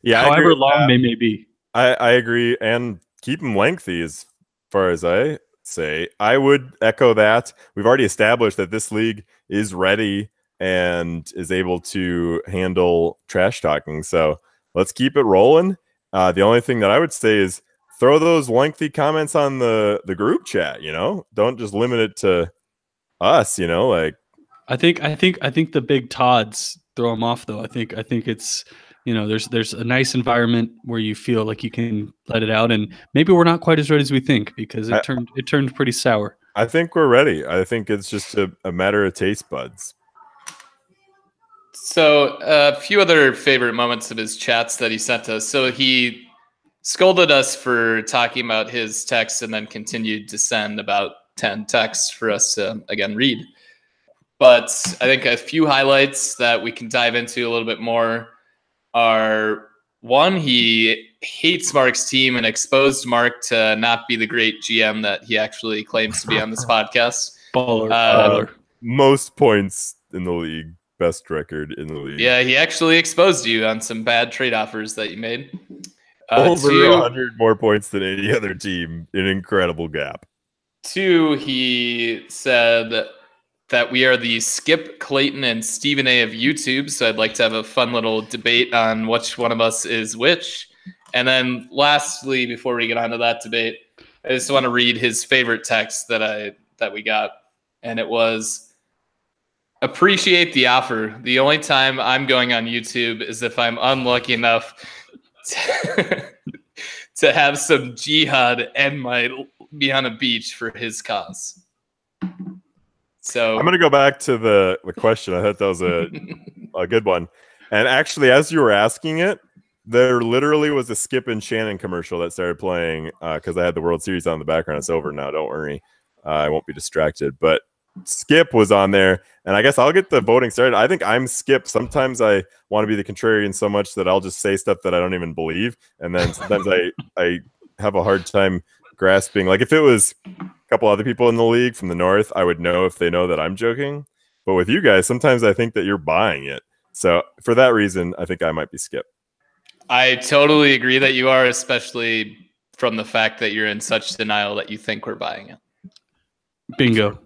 B: Yeah,
A: however long they may be.
B: I agree, and keep them lengthy as far as I say. I would echo that. We've already established that this league is ready and is able to handle trash talking. So let's keep it rolling. The only thing that I would say is throw those lengthy comments on the group chat. Don't just limit it to us. Like
A: I think the big Todds throw them off though. I think it's. There's a nice environment where you feel like you can let it out, and maybe we're not quite as ready as we think because it turned pretty sour.
B: I think we're ready. I think it's just a matter of taste buds.
C: So a few other favorite moments of his chats that he sent us. So he scolded us for talking about his texts and then continued to send about 10 texts for us to, again, read. But I think a few highlights that we can dive into a little bit more are, one, he hates Mark's team and exposed Mark to not be the great GM that he actually claims to be on this podcast.
A: Baller.
B: Most points in the league, best record in the league.
C: Yeah, he actually exposed you on some bad trade offers that you made.
B: Over 100 more points than any other team, an incredible gap.
C: 2, he said that we are the Skip, Clayton, and Stephen A of YouTube. So I'd like to have a fun little debate on which one of us is which. And then lastly, before we get on to that debate, I just want to read his favorite text that we got. And it was, appreciate the offer. The only time I'm going on YouTube is if I'm unlucky enough to have some jihad and might be on a beach for his cause. So
B: I'm going to go back to the question. I thought that was a good one. And actually, as you were asking it, there literally was a Skip and Shannon commercial that started playing because I had the World Series on in the background. It's over now. Don't worry. I won't be distracted. But Skip was on there, and I guess I'll get the voting started. I think I'm Skip. Sometimes I want to be the contrarian so much that I'll just say stuff that I don't even believe, and then sometimes I have a hard time grasping. Like if it was a couple other people in the league from the North, I would know if they know that I'm joking. But with you guys, sometimes I think that you're buying it. So for that reason, I think I might be Skip.
C: I totally agree that you are, especially from the fact that you're in such denial that you think we're buying it.
A: Bingo.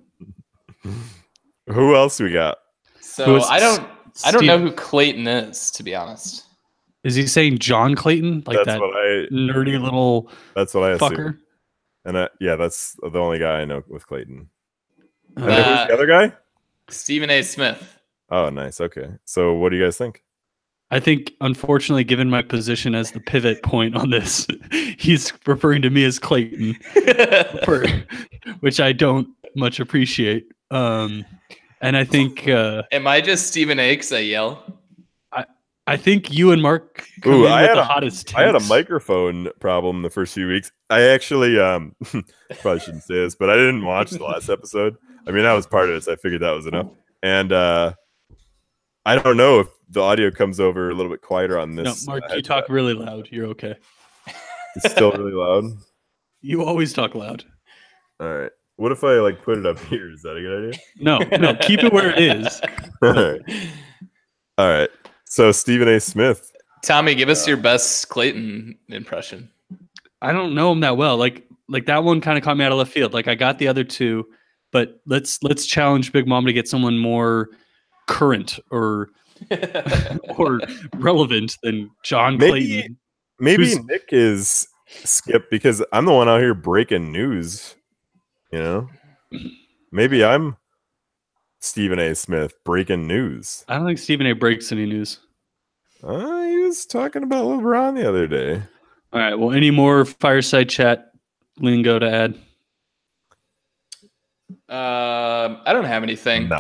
B: Who else we got?
C: So I don't know who Clayton is, to be honest.
A: Is he saying John Clayton? Like
B: That's
A: that nerdy little
B: that's what I
A: fucker?
B: assume. And yeah, that's the only guy I know with Clayton. And then who's the other guy?
C: Stephen A. Smith.
B: Oh, nice. Okay. So what do you guys think?
A: I think, unfortunately, given my position as the pivot point on this, he's referring to me as Clayton, which I don't much appreciate. And I think...
C: am I just Stephen A. because I yell?
A: I think you and Mark come in with the hottest takes.
B: I had a microphone problem the first few weeks. I actually probably shouldn't say this, but I didn't watch the last episode. I mean, I was part of it, so I figured that was enough. And I don't know if the audio comes over a little bit quieter on this.
A: No, Mark, you talk really loud. You're okay.
B: It's still really loud.
A: You always talk loud.
B: All right. What if I like put it up here? Is that a good idea?
A: No, keep it where it is.
B: All right. So Stephen A. Smith.
C: Tommy, give us your best Clayton impression.
A: I don't know him that well. Like that one kind of caught me out of left field. Like I got the other two, but let's challenge Big Mom to get someone more current or relevant than John Clayton.
B: Maybe Nick is Skip because I'm the one out here breaking news. You know, maybe I'm Stephen A. Smith breaking news.
A: I don't think Stephen A. breaks any news.
B: He was talking about LeBron the other day.
A: All right. Well, any more fireside chat lingo to add?
C: I don't have anything.
B: No.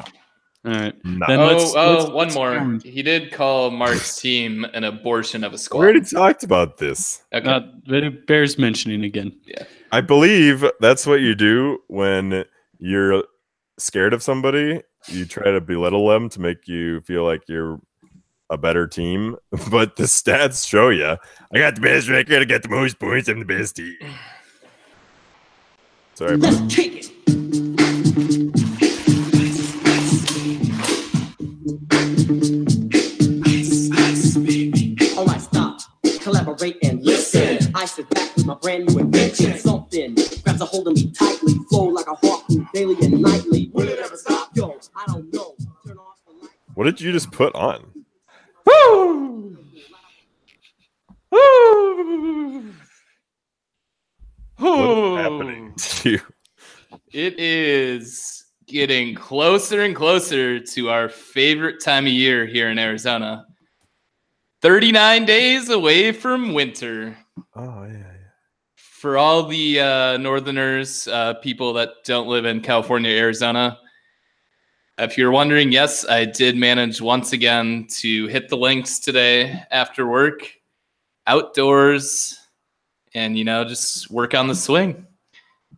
A: All right.
B: No.
C: Then one more. He did call Mark's team an abortion of a squad.
B: We already talked about this.
C: Okay.
A: It bears mentioning again.
C: Yeah.
B: I believe that's what you do when you're scared of somebody. You try to belittle them to make you feel like you're a better team. But the stats show you. I got the best record. I got the most points. I'm the best team. Sorry.
D: Let's kick it. All right, stop, collaborate and listen. I sit back with my brand new invention. Something grabs a hold of me tightly, flow like a harpoon daily and nightly. Will it ever stop? Yo, I don't know. Turn off the light.
B: What did you just put on?
C: Woo! Woo!
B: What's happening to you?
C: It is getting closer and closer to our favorite time of year here in Arizona. 39 days away from winter.
B: Oh, yeah.
C: For all the northerners, people that don't live in California, Arizona, if you're wondering, yes, I did manage once again to hit the links today after work, outdoors, and, just work on the swing.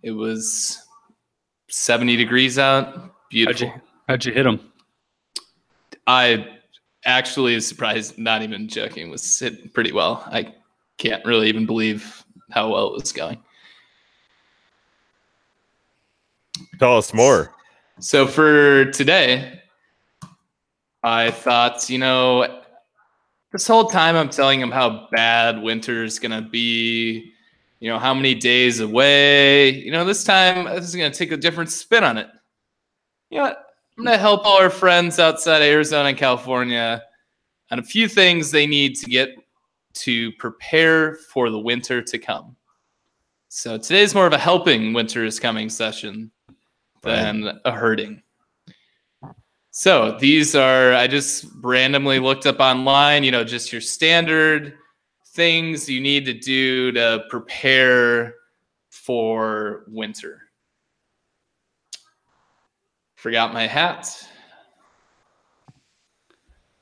C: It was 70 degrees out. Beautiful.
A: How'd you hit them?
C: I actually is surprised, not even joking, was hit pretty well. I can't really even believe how well it was going.
B: Tell us more.
C: So for today, I thought, this whole time I'm telling him how bad winter's going to be, how many days away. This time this is going to take a different spin on it. You know what? I'm going to help all our friends outside Arizona and California on a few things they need to get to prepare for the winter to come. So today's more of a helping winter is coming session than a hurting. So these are, I just randomly looked up online, just your standard things you need to do to prepare for winter. Forgot my hat.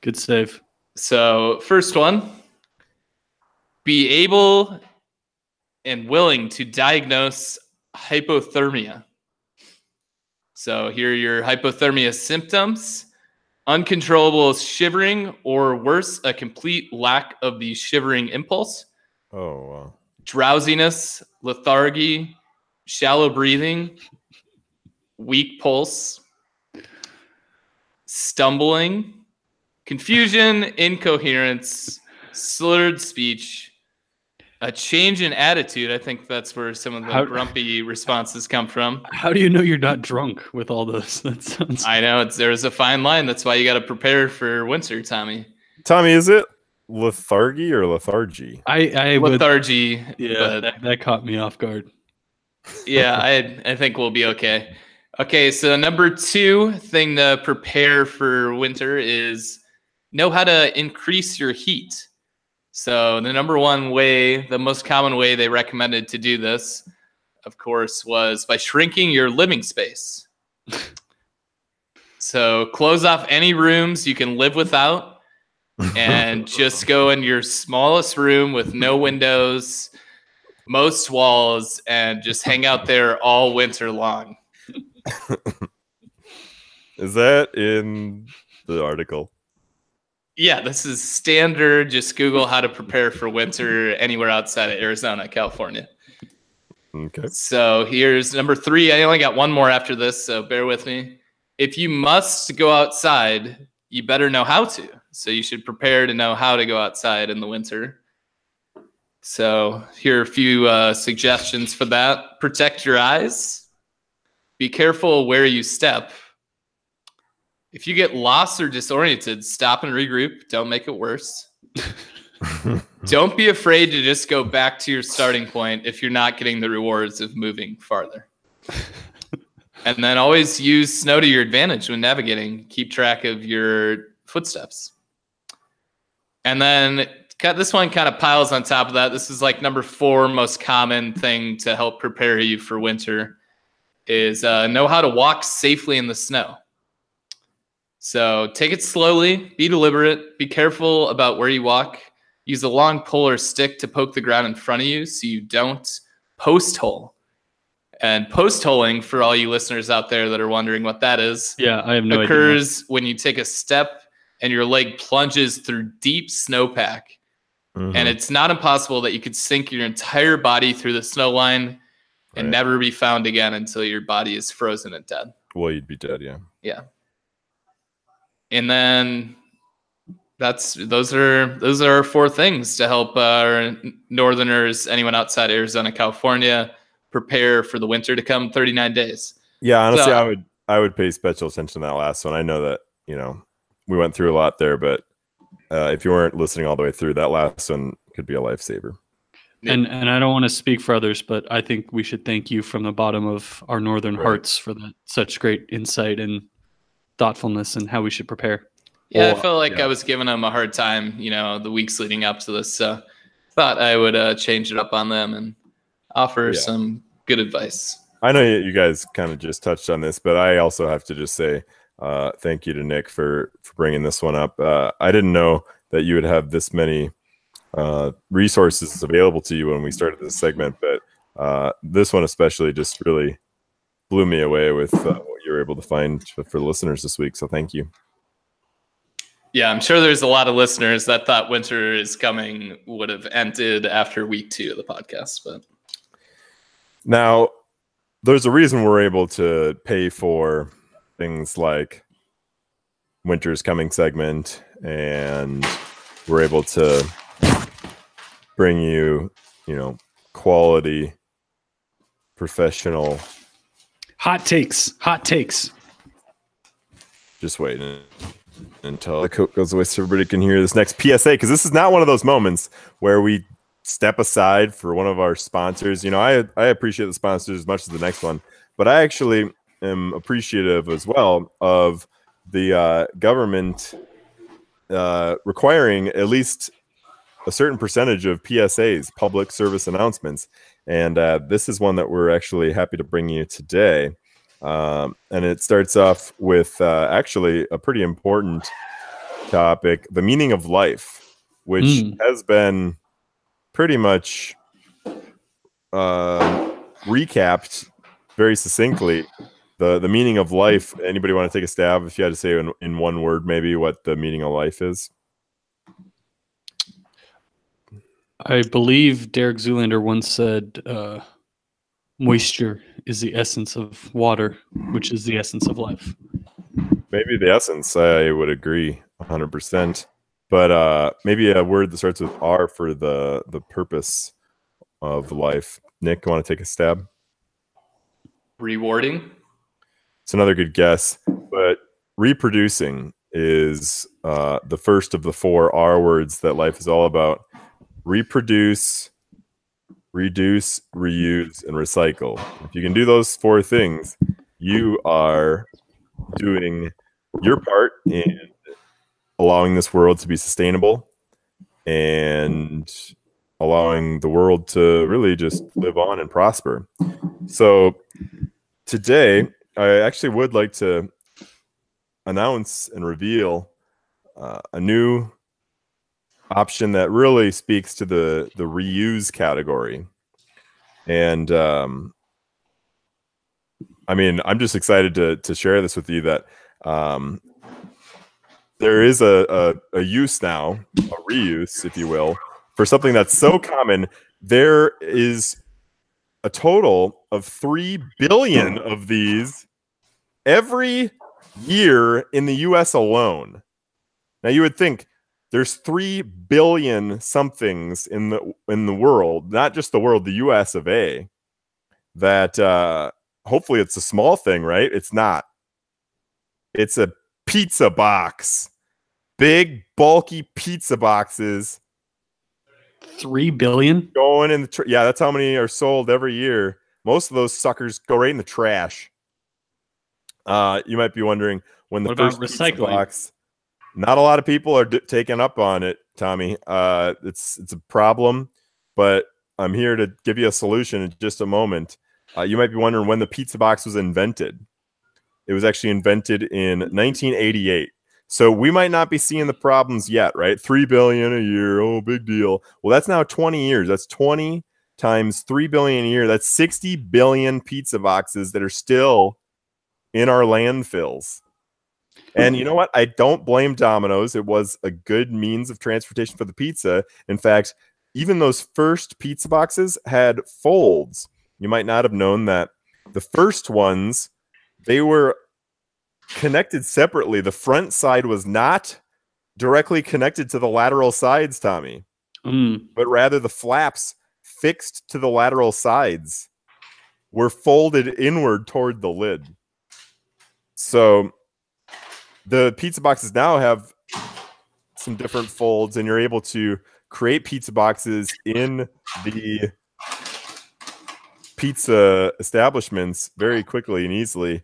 A: Good save.
C: So first one, be able and willing to diagnose hypothermia. So here are your hypothermia symptoms: uncontrollable shivering, or worse, a complete lack of the shivering impulse.
B: Oh, wow.
C: Drowsiness, lethargy, shallow breathing, weak pulse, stumbling, confusion, incoherence, slurred speech, a change in attitude. I think that's where some of the grumpy responses come from.
A: How do you know you're not drunk with all those? That sounds.
C: I know there's a fine line. That's why you got to prepare for winter, Tommy.
B: Tommy, is it lethargy or lethargy?
A: I
C: lethargy.
A: Yeah, that caught me off guard.
C: Yeah, I think we'll be okay. Okay, so number 2 thing to prepare for winter is know how to increase your heat. So the number one way, the most common way they recommended to do this, of course, was by shrinking your living space. So close off any rooms you can live without and just go in your smallest room with no windows, most walls, and just hang out there all winter long.
B: Is that in the article?
C: Yeah, this is standard. Just Google how to prepare for winter anywhere outside of Arizona, California.
B: Okay.
C: So here's number 3. I only got one more after this, so bear with me. If you must go outside, you better know how to. So you should prepare to know how to go outside in the winter. So here are a few suggestions for that. Protect your eyes. Be careful where you step. If you get lost or disoriented, stop and regroup. Don't make it worse. Don't be afraid to just go back to your starting point if you're not getting the rewards of moving farther. And then always use snow to your advantage when navigating. Keep track of your footsteps. And then this one kind of piles on top of that. This is like number 4 most common thing to help prepare you for winter is know how to walk safely in the snow. So take it slowly, be deliberate, be careful about where you walk. Use a long pole or stick to poke the ground in front of you so you don't post hole. And post holing, for all you listeners out there that are wondering what that is,
A: yeah, I have no idea.
C: Occurs when you take a step and your leg plunges through deep snowpack. Mm-hmm. And it's not impossible that you could sink your entire body through the snow line and never be found again until your body is frozen and dead.
B: Well, you'd be dead, yeah.
C: Yeah. And then those are 4 things to help our northerners, anyone outside Arizona, California, prepare for the winter to come. 39 days.
B: Yeah, honestly, so, I would pay special attention to that last one. I know that we went through a lot there, but if you weren't listening all the way through, that last one could be a lifesaver.
A: And I don't want to speak for others, but I think we should thank you from the bottom of our northern hearts for such great insight and thoughtfulness and how we should prepare.
C: Yeah, I felt like I was giving them a hard time, the weeks leading up to this. So thought I would change it up on them and offer some good advice.
B: I know you guys kind of just touched on this, but I also have to just say thank you to Nick for bringing this one up. I didn't know that you would have this many resources available to you when we started this segment, but this one especially just really blew me away with what you were able to find for the listeners this week. So thank you.
C: Yeah, I'm sure there's a lot of listeners that thought winter is coming would have ended after week 2 of the podcast. But
B: now there's a reason we're able to pay for things like Winter's Coming segment, and we're able to bring you, quality, professional
A: hot takes. Just
B: waiting until the coat goes away so everybody can hear this next PSA, because this is not one of those moments where we step aside for one of our sponsors. I appreciate the sponsors as much as the next one, but I actually am appreciative as well of the government requiring at least a certain percentage of PSAs, public service announcements, and this is one that we're actually happy to bring you today. And it starts off with actually a pretty important topic, the meaning of life, which has been pretty much recapped very succinctly. The meaning of life. Anybody want to take a stab if you had to say in one word maybe what the meaning of life is?
A: I believe Derek Zoolander once said, moisture is the essence of water, which is the essence of life.
B: Maybe the essence, I would agree 100%. But maybe a word that starts with R for the purpose of life. Nick, want to take a stab?
C: Rewarding.
B: It's another good guess, but reproducing is the first of the 4 R words that life is all about. Reproduce, reduce, reuse, and recycle. If you can do those 4 things, you are doing your part in allowing this world to be sustainable and allowing the world to really just live on and prosper. So today, I actually would like to announce and reveal a new option that really speaks to the reuse category. And I mean, I'm just excited to share this with you that there is a use now, a reuse, if you will, for something that's so common. There is a total of 3 billion of these every year in the US alone. Now you would think there's 3 billion somethings in the world, not just the world, the US of A, that hopefully it's a small thing, right? It's not. It's a pizza box. Big, bulky pizza boxes.
A: 3 billion?
B: Going in the yeah, that's how many are sold every year. Most of those suckers go right in the trash. You might be wondering when the first pizza box. Not a lot of people are taking up on it, Tommy. It's a problem, but I'm here to give you a solution in just a moment. You might be wondering when the pizza box was invented. It was actually invented in 1988. So we might not be seeing the problems yet, right? 3 billion a year, oh, big deal. Well, that's now 20 years. That's 20 times 3 billion a year. That's 60 billion pizza boxes that are still in our landfills. And you know what? I don't blame Domino's. It was a good means of transportation for the pizza. In fact, even those first pizza boxes had folds. You might not have known that the first ones, they were connected separately. The front side was not directly connected to the lateral sides, Tommy, but rather the flaps fixed to the lateral sides were folded inward toward the lid. So the pizza boxes now have some different folds, and you're able to create pizza boxes in the pizza establishments very quickly and easily.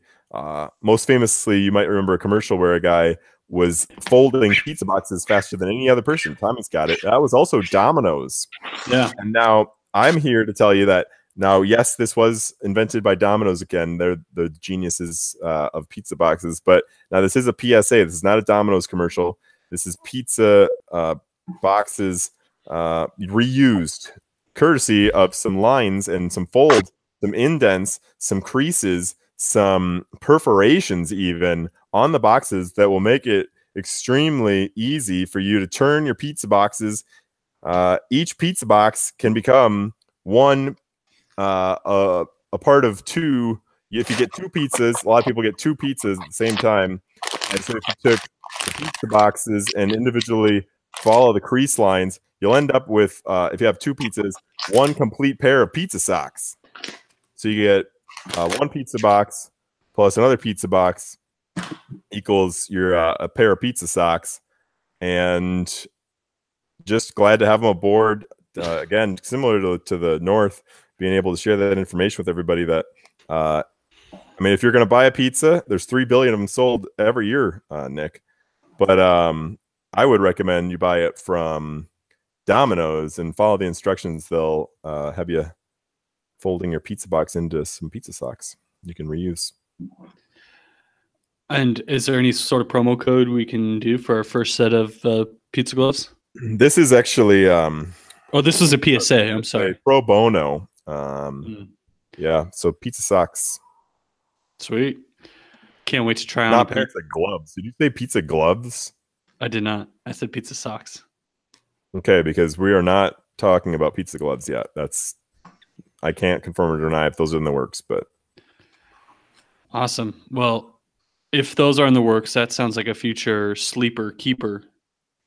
B: Most famously, you might remember a commercial where a guy was folding pizza boxes faster than any other person. Tommy's got it. That was also Domino's.
A: Yeah.
B: And now I'm here to tell you that now, yes, this was invented by Domino's again. They're the geniuses of pizza boxes. But now this is a PSA. This is not a Domino's commercial. This is pizza boxes reused, courtesy of some lines and some folds, some indents, some creases, some perforations even on the boxes that will make it extremely easy for you to turn your pizza boxes. Each pizza box can become one a part of 2. If you get 2 pizzas, a lot of people get 2 pizzas at the same time. And so if you took the pizza boxes and individually follow the crease lines, you'll end up with, if you have 2 pizzas, 1 complete pair of pizza socks. So you get 1 pizza box plus another pizza box equals your a pair of pizza socks. And just glad to have them aboard. Again, similar to the North, being able to share that information with everybody that, I mean, if you're going to buy a pizza, there's 3 billion of them sold every year, Nick. But I would recommend you buy it from Domino's and follow the instructions, they'll have you folding your pizza box into some pizza socks you can reuse.
A: And is there any sort of promo code we can do for our first set of pizza gloves?
B: This is actually
A: Oh, this was a PSA. I'm sorry.
B: Pro bono.
A: Mm.
B: Yeah, so pizza socks.
A: Sweet. Can't wait to try on.
B: Not pizza gloves. Did you say pizza gloves?
A: I did not. I said pizza socks.
B: Okay, because we are not talking about pizza gloves yet. I can't confirm or deny if those are in the works, but
A: awesome. Well, if those are in the works, that sounds like a future sleeper keeper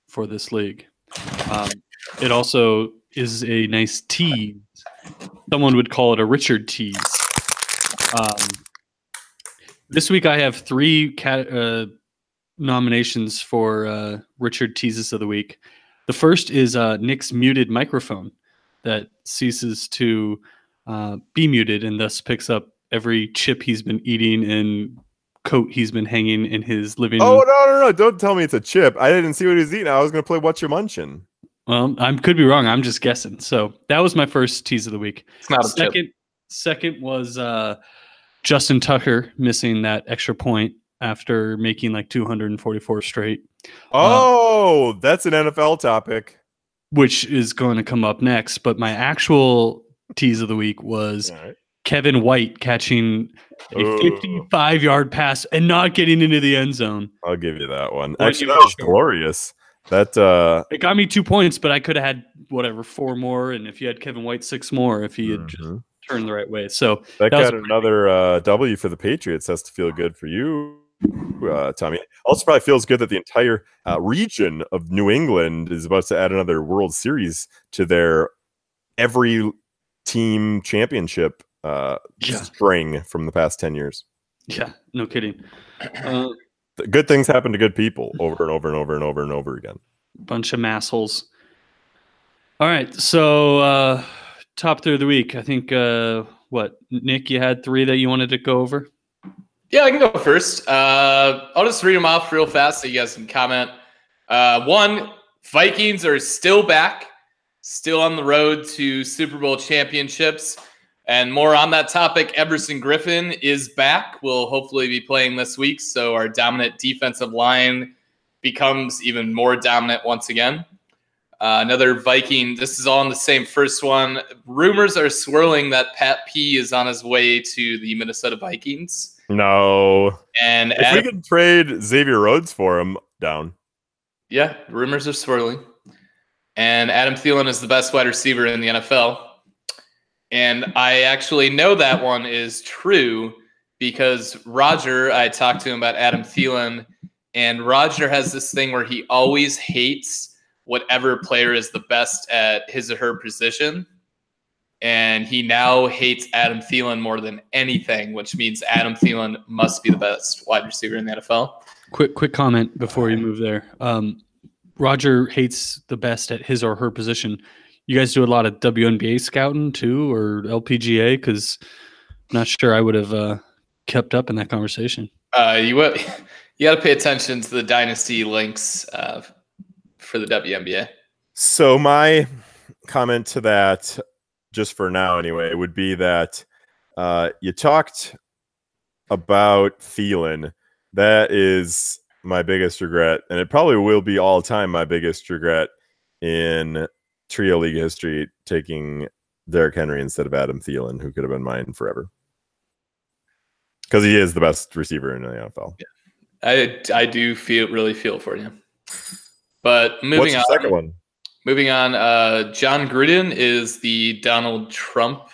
A: for this league. It also is a nice tease. Someone would call it a Richard tease. This week I have 3 nominations for Richard teases of the week. The first is Nick's muted microphone that ceases to be muted and thus picks up every chip he's been eating and coat he's been hanging in his living room.
B: Oh, no. Don't tell me it's a chip. I didn't see what he was eating. I was going to play What You Munchin'.
A: Well, I could be wrong. I'm just guessing. So that was my first tease of the week.
C: It's not a chip.
A: Second was Justin Tucker missing that extra point after making like 244 straight.
B: Oh, that's an NFL topic.
A: Which is going to come up next. But my actual tease of the week was Kevin White catching a 55-yard pass and not getting into the end zone.
B: I'll give you that one. Actually, that was glorious. That it
A: got me 2 points, but I could have had 4 more, and if you had Kevin White, 6 more if he had just turned the right way. So
B: that got another W for the Patriots. Has to feel good for you, Tommy. Also, probably feels good that the entire region of New England is about to add another World Series to their every team championship string from the past 10 years.
A: Yeah, no kidding.
B: Good things happen to good people over and over and over and over and over again.
A: Bunch of massholes. All right, so top 3 of the week. I think Nick, you had 3 that you wanted to go over?
C: Yeah, I can go first. I'll just read them off real fast so you guys can comment. 1, Vikings are still back, still on the road to Super Bowl championships. And more on that topic, Everson Griffin is back. We'll hopefully be playing this week, so our dominant defensive line becomes even more dominant once again. Another Viking, this is all in the same first one. Rumors are swirling that Pat P is on his way to the Minnesota Vikings.
B: No.
C: And
B: if we could trade Xavier Rhodes for him, down.
C: Yeah, rumors are swirling. And Adam Thielen is the best wide receiver in the NFL. And I actually know that one is true because Roger, I talked to him about Adam Thielen, and Roger has this thing where he always hates whatever player is the best at his or her position. And he now hates Adam Thielen more than anything, which means Adam Thielen must be the best wide receiver in the NFL.
A: Quick comment before you move there. Roger hates the best at his or her position. You guys do a lot of WNBA scouting too, or LPGA? Because I'm not sure I would have kept up in that conversation.
C: You got to pay attention to the dynasty links for the WNBA.
B: So my comment to that, just for now anyway, would be that you talked about Thielen. That is my biggest regret, and it probably will be all time my biggest regret in Trio League history, taking Derrick Henry instead of Adam Thielen, who could have been mine forever. Because he is the best receiver in the NFL.
C: Yeah. I do really feel for you. But moving on.
B: Second one?
C: Moving on, John Gruden is the Donald Trump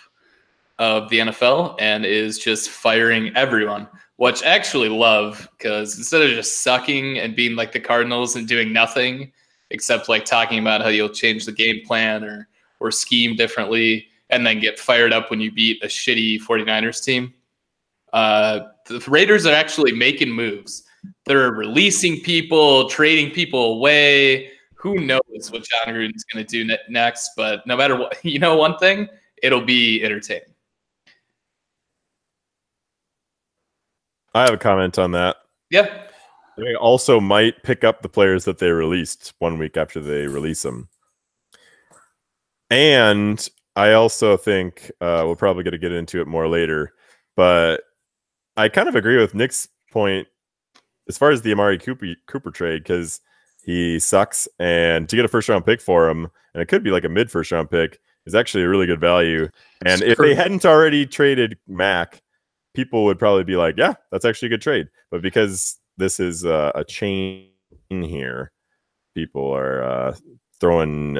C: of the NFL and is just firing everyone, which I actually love because instead of just sucking and being like the Cardinals and doing nothing, except like talking about how you'll change the game plan or scheme differently and then get fired up when you beat a shitty 49ers team. The Raiders are actually making moves. They're releasing people, trading people away. Who knows what John Gruden's going to do next, but no matter what, one thing, it'll be entertaining.
B: I have a comment on that.
C: Yeah.
B: They also might pick up the players that they released 1 week after they release them. And I also think we're probably going to get into it more later, but I kind of agree with Nick's point as far as the Amari Cooper trade, because he sucks, and to get a first-round pick for him, and it could be like a mid-first-round pick, is actually a really good value. And if they hadn't already traded Mac, people would probably be like, yeah, that's actually a good trade. But because this is a chain here, people are throwing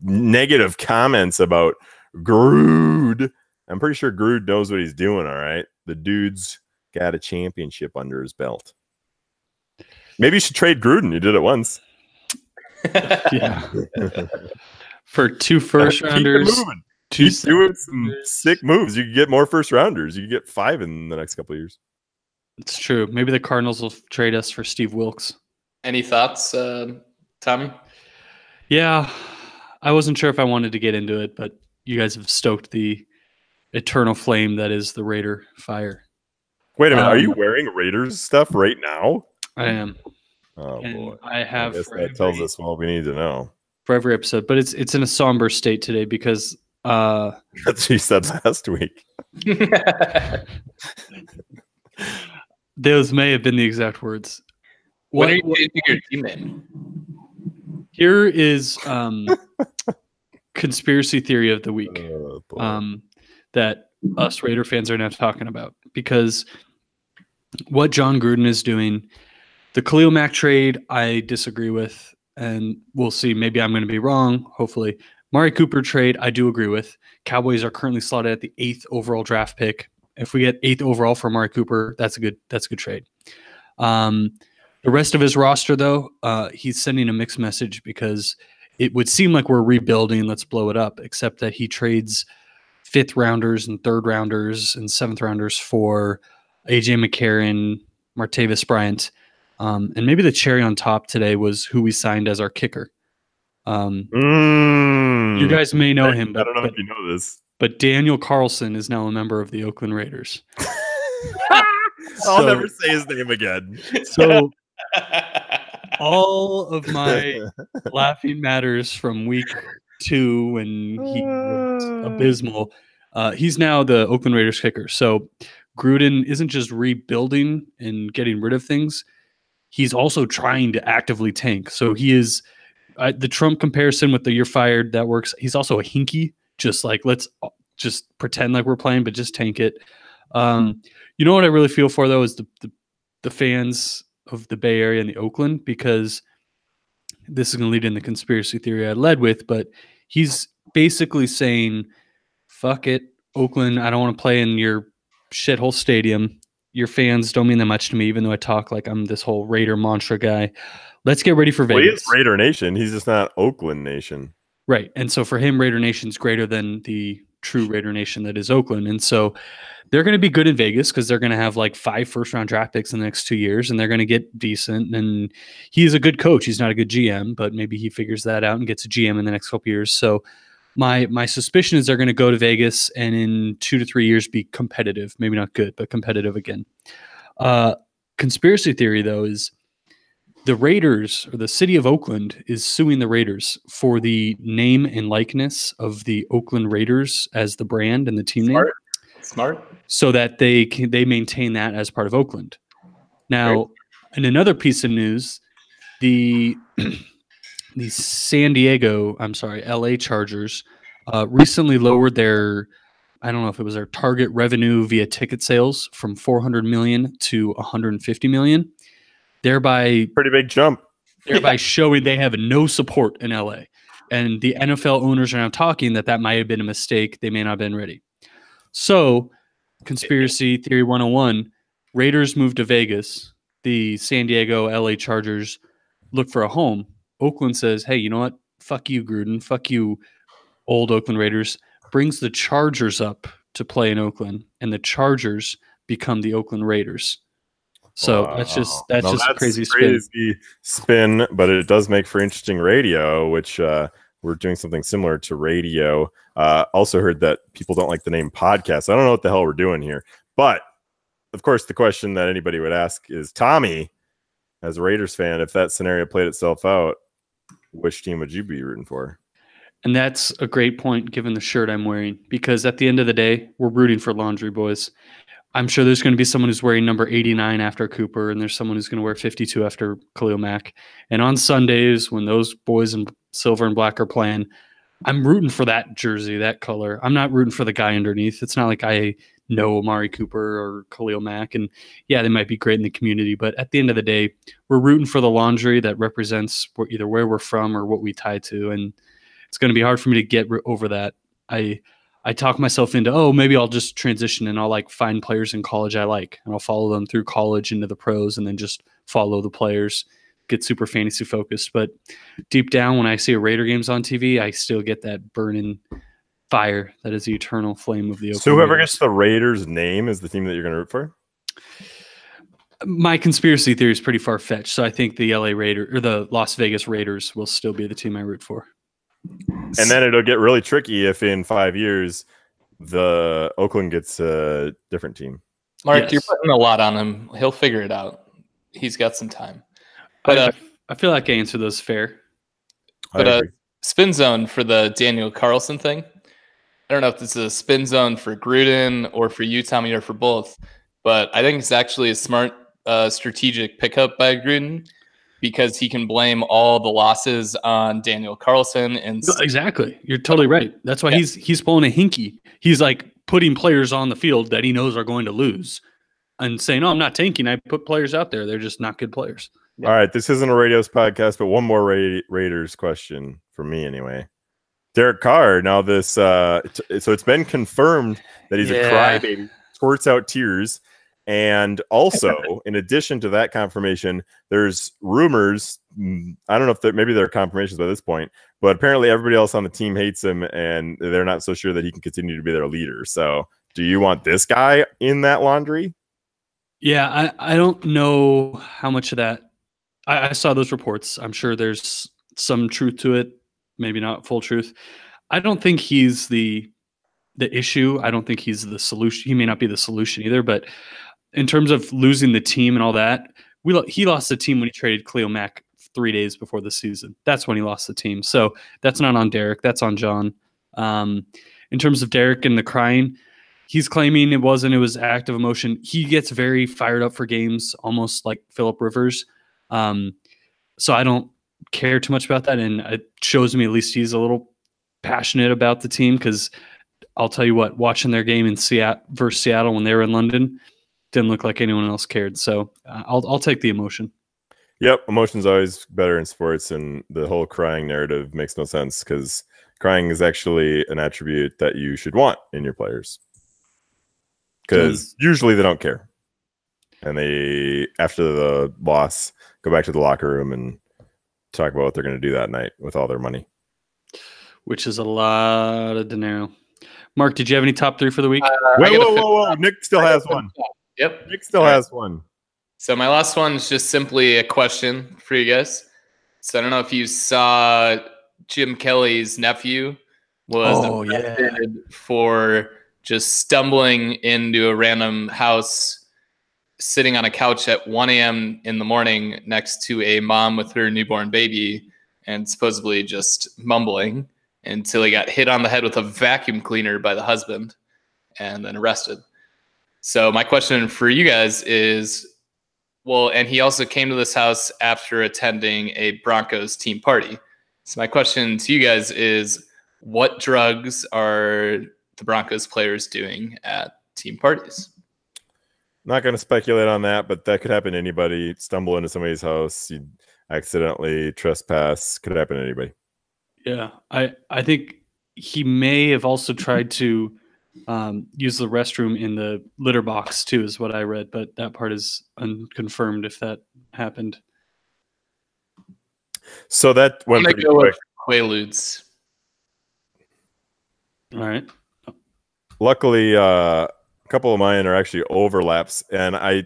B: negative comments about Gruden. I'm pretty sure Gruden knows what he's doing, all right? The dude's got a championship under his belt. Maybe you should trade Gruden. You did it once.
A: Yeah. For 2 first rounders.
B: Keep doing some sick moves. You can get more first rounders. You can get 5 in the next couple of years.
A: It's true. Maybe the Cardinals will trade us for Steve Wilkes.
C: Any thoughts, Tommy?
A: Yeah, I wasn't sure if I wanted to get into it, but you guys have stoked the eternal flame that is the Raider fire.
B: Wait a minute. Are you wearing Raiders stuff right now?
A: I am.
B: Oh,
A: and
B: boy.
A: I have.
B: I guess that tells us what we need to know.
A: For every episode, but it's in a somber state today because
B: that's what you said last week.
A: Those may have been the exact words.
C: What are you changing your team name?
A: Here is conspiracy theory of the week that us Raider fans are now talking about, because what John Gruden is doing, the Khalil Mack trade, I disagree with. And we'll see. Maybe I'm going to be wrong. Hopefully, Mari Cooper trade, I do agree with. Cowboys are currently slotted at the 8th overall draft pick. If we get 8th overall for Mari Cooper, that's a good trade. The rest of his roster, though, he's sending a mixed message because it would seem like we're rebuilding. Let's blow it up. Except that he trades 5th rounders and 3rd rounders and 7th rounders for AJ McCarron, Martavis Bryant. And maybe the cherry on top today was who we signed as our kicker. You guys may know him, but
B: I don't know if you know this.
A: But Daniel Carlson is now a member of the Oakland Raiders.
B: I'll never say his name again.
A: So all of my laughing matters from week 2 when he was abysmal. He's now the Oakland Raiders kicker. So Gruden isn't just rebuilding and getting rid of things. He's also trying to actively tank. So he is the Trump comparison with the "you're fired," that works. He's also a hinky, just like let's just pretend like we're playing, but just tank it. You know what I really feel for though is the fans of the Bay Area and the Oakland, because this is going to lead in the conspiracy theory I led with, but he's basically saying, "Fuck it, Oakland. I don't want to play in your shithole stadium. Your fans don't mean that much to me, even though I talk like I'm this whole Raider mantra guy. Let's get ready for Vegas."
B: Well, he is Raider Nation. He's just not Oakland Nation.
A: Right. And so for him, Raider Nation's greater than the true Raider Nation that is Oakland. And so they're going to be good in Vegas because they're going to have like 5 first-round draft picks in the next 2 years, and they're going to get decent. And he's a good coach. He's not a good GM, but maybe he figures that out and gets a GM in the next couple years. So my suspicion is they're going to go to Vegas and in 2 to 3 years be competitive. Maybe not good, but competitive again. Conspiracy theory, though, is the Raiders, or the city of Oakland, is suing the Raiders for the name and likeness of the Oakland Raiders as the brand and the team name.
C: Smart.
A: So that they maintain that as part of Oakland. Now, in another piece of news, the LA Chargers recently lowered their, I don't know if it was their target revenue via ticket sales from 400 million to 150 million. Thereby,
B: pretty big jump.
A: Thereby showing they have no support in LA. And the NFL owners are now talking that might have been a mistake. They may not have been ready. So, conspiracy theory 101, Raiders move to Vegas. The San Diego LA Chargers look for a home. Oakland says, hey, you know what? Fuck you, Gruden. Fuck you, old Oakland Raiders. Brings the Chargers up to play in Oakland, and the Chargers become the Oakland Raiders. So
B: wow.
A: that's just a crazy
B: spin, but it does make for interesting radio, which we're doing something similar to radio. Also heard that people don't like the name podcast. I don't know what the hell we're doing here, but of course the question that anybody would ask is, Tommy, as a Raiders fan, if that scenario played itself out, which team would you be rooting for?
A: And that's a great point given the shirt I'm wearing, because at the end of the day, we're rooting for laundry boys. I'm sure there's going to be someone who's wearing number 89 after Cooper, and there's someone who's going to wear 52 after Khalil Mack. And on Sundays, when those boys in silver and black are playing, I'm rooting for that jersey, that color. I'm not rooting for the guy underneath. It's not like I know Amari Cooper or Khalil Mack. And yeah, they might be great in the community, but at the end of the day, we're rooting for the laundry that represents either where we're from or what we tie to. And it's going to be hard for me to get over that. I talk myself into, oh, maybe I'll just transition and I'll like find players in college I like, and I'll follow them through college into the pros, and then just follow the players, get super fantasy focused. But deep down, when I see a Raider games on TV, I still get that burning fire that is the eternal flame of the Oakland
B: So whoever
A: Raiders.
B: gets the Raiders name is the team that you're going to root for?
A: My conspiracy theory is pretty far fetched. So I think the LA Raider or the Las Vegas Raiders will still be the team I root for.
B: And then it'll get really tricky if in 5 years the Oakland gets a different team.
C: Mark,
A: Yes.
C: you're putting a lot on him. He'll figure it out. He's got some time. But
A: I feel like I answered those fair.
C: But spin zone for the Daniel Carlson thing. I don't know if this is a spin zone for Gruden or for you, Tommy, or for both. But I think it's actually a smart strategic pickup by Gruden, because he can blame all the losses on Daniel Carlson. And
A: Exactly. You're totally right. That's why he's pulling a hinky. He's like putting players on the field that he knows are going to lose and saying, no, I'm not tanking. I put players out there. They're just not good players.
B: All right, this isn't a Radios podcast, but one more Raiders question for me anyway. Derek Carr, now this, so it's been confirmed that he's a crybaby, squirts out tears. And also, in addition to that confirmation, there's rumors. I don't know if maybe they're confirmations by this point, but apparently everybody else on the team hates him, and they're not so sure that he can continue to be their leader. So, do you want this guy in that laundry?
A: Yeah, I don't know how much of that. I saw those reports. I'm sure there's some truth to it, maybe not full truth. I don't think he's the issue. I don't think he's the solution. He may not be the solution either, but in terms of losing the team and all that, he lost the team when he traded Khalil Mack 3 days before the season. That's when he lost the team. So that's not on Derek. That's on John. In terms of Derek and the crying, he's claiming it was active emotion. He gets very fired up for games, almost like Phillip Rivers. So I don't care too much about that. And it shows me at least he's a little passionate about the team, because I'll tell you what, watching their game in Seattle versus Seattle when they were in London, didn't look like anyone else cared. So I'll take the emotion.
B: Yep, emotion's always better in sports, and the whole crying narrative makes no sense, because crying is actually an attribute that you should want in your players, because usually they don't care, and they, after the loss, go back to the locker room and talk about what they're going to do that night with all their money,
A: which is a lot of dinero. Mark, did you have any top three for the week?
B: Whoa. Nick still has one.
C: Yep.
B: Nick still has one.
C: So my last one is just simply a question for you guys. So I don't know if you saw Jim Kelly's nephew was arrested for just stumbling into a random house, sitting on a couch at 1 a.m. in the morning next to a mom with her newborn baby, and supposedly just mumbling until he got hit on the head with a vacuum cleaner by the husband and then arrested. So my question for you guys is, well, and he also came to this house after attending a Broncos team party. So my question to you guys is, what drugs are the Broncos players doing at team parties?
B: Not going to speculate on that, but that could happen to anybody. Stumble into somebody's house, you accidentally trespass, could happen to anybody.
A: Yeah, I think he may have also tried to use the restroom in the litter box too, is what I read, but that part is unconfirmed if that happened.
B: So that went pretty quick.
C: Quaaludes.
A: All right.
B: Luckily, a couple of mine are actually overlaps, and I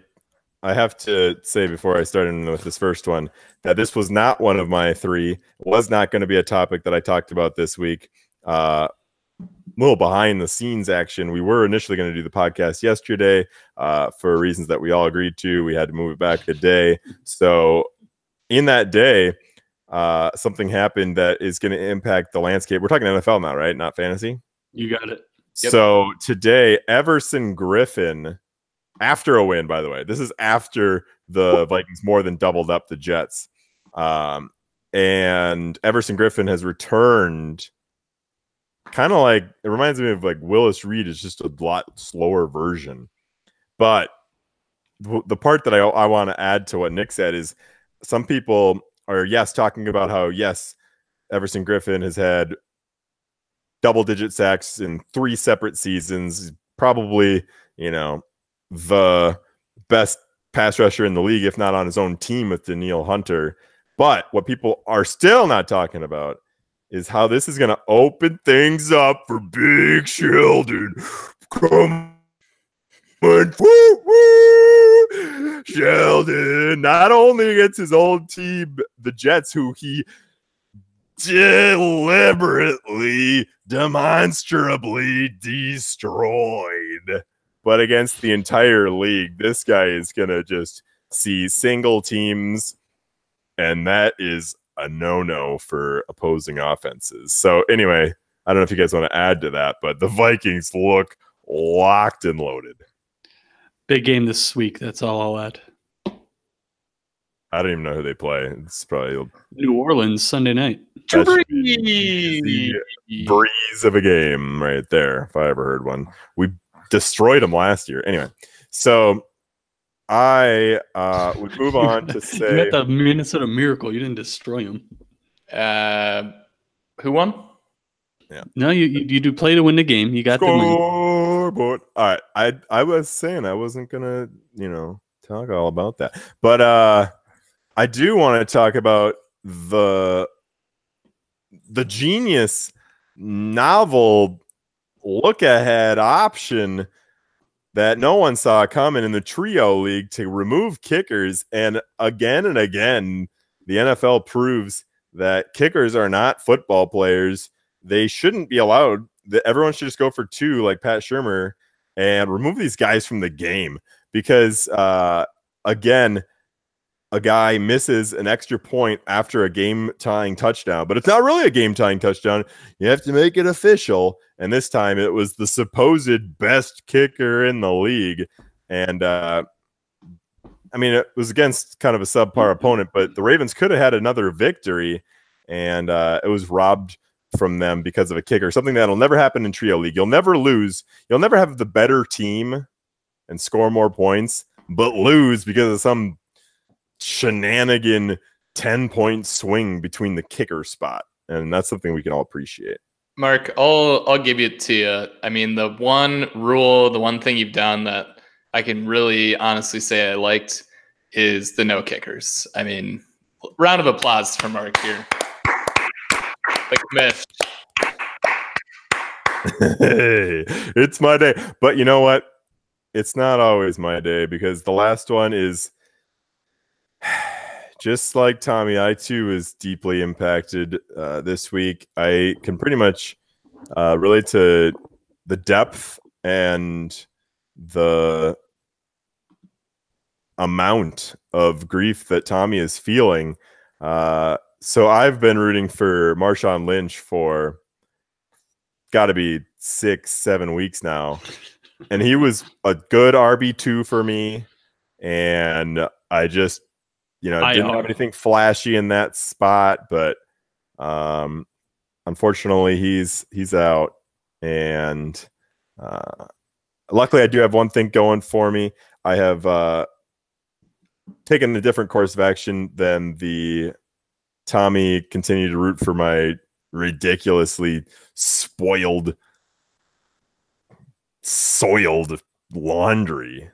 B: have to say before I start in with this first one that this was not one of my three. It was not going to be a topic that I talked about this week. Little behind the scenes action. We were initially going to do the podcast yesterday for reasons that we all agreed to. We had to move it back a day. So in that day, something happened that is going to impact the landscape. We're talking NFL now, right? Not fantasy.
A: You got it.
C: Yep.
B: So today, Everson Griffin, after a win, by the way, this is after the Vikings more than doubled up the Jets. And Everson Griffin has returned, kind of like, it reminds me of like Willis Reed is just a lot slower version. But the part that I want to add to what Nick said is some people are, yes, talking about how, yes, Everson Griffin has had double-digit sacks in 3 separate seasons, probably, you know, the best pass rusher in the league, if not on his own team with Danielle Hunter. But what people are still not talking about is how this is going to open things up for Big Sheldon. Come on, woo, woo. Sheldon, not only against his old team, the Jets, who he deliberately, demonstrably destroyed, but against the entire league. This guy is going to just see single teams, and that is a no-no for opposing offenses. So anyway, I don't know if you guys want to add to that, but the Vikings look locked and loaded.
A: Big game this week. That's all I'll add.
B: I don't even know who they play. It's probably
A: New Orleans Sunday night.
B: the breeze of a game right there, if I ever heard one. We destroyed them last year. Anyway, so I would move on to say...
A: You got the Minnesota Miracle. You didn't destroy them.
C: Who won?
A: Yeah. No, you do play to win the game. You got the win.
B: Scoreboard. All right. I was saying I wasn't going to, talk all about that. But I do want to talk about the genius novel look-ahead option that no one saw coming in the trio league to remove kickers. And again, the NFL proves that kickers are not football players. They shouldn't be allowed. Everyone should just go for 2 like Pat Shurmur and remove these guys from the game because, again, a guy misses an extra point after a game-tying touchdown, but it's not really a game-tying touchdown. You have to make it official, and this time it was the supposed best kicker in the league. And, it was against kind of a subpar opponent, but the Ravens could have had another victory, and it was robbed from them because of a kicker, something that'll never happen in Trio League. You'll never lose. You'll never have the better team and score more points, but lose because of some shenanigan 10-point swing between the kicker spot, and that's something we can all appreciate.
C: Mark, I'll give it to you. I mean, the one rule, the one thing you've done that I can really honestly say I liked is the no kickers. I mean, round of applause for Mark here. Like Mish.
B: Hey, it's my day. But you know what? It's not always my day because the last one is just like Tommy. I too was deeply impacted this week. I can pretty much relate to the depth and the amount of grief that Tommy is feeling. So I've been rooting for Marshawn Lynch for got to be 6-7 weeks now. And he was a good RB2 for me. And I just, didn't have anything flashy in that spot. But unfortunately, he's out. And luckily, I do have one thing going for me. I have taken a different course of action than the Tommy continued to root for my ridiculously soiled laundry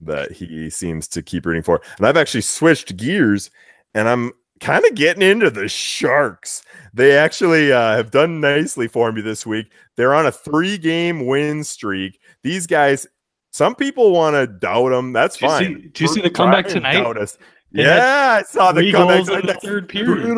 B: that he seems to keep rooting for. And I've actually switched gears, and I'm kind of getting into the Sharks. They actually have done nicely for me this week. They're on a 3-game win streak. These guys, some people want to doubt them. That's fine.
A: Did you see the comeback tonight?
B: Doubt us. Yeah, I saw the comeback
A: in the third period.
B: 3 in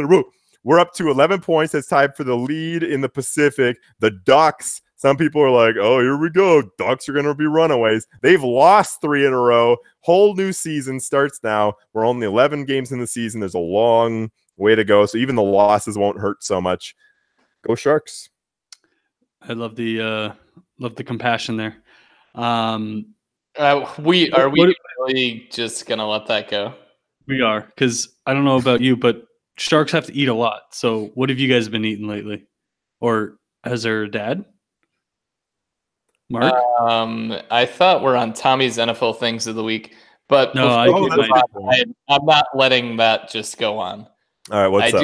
B: a row. We're up to 11 points. It's tied for the lead in the Pacific. The Ducks Some people are like, oh, here we go. Ducks are going to be runaways. They've lost 3 in a row. Whole new season starts now. We're only 11 games in the season. There's a long way to go. So even the losses won't hurt so much. Go Sharks.
A: I love the compassion there.
C: We really just gonna let that go?
A: We are, because I don't know about you, but sharks have to eat a lot. So what have you guys been eating lately? Or has their dad? Mark?
C: I thought we're on Tommy's NFL things of the week, but
A: No,
C: I'm not letting that just go on.
B: All right, what's up?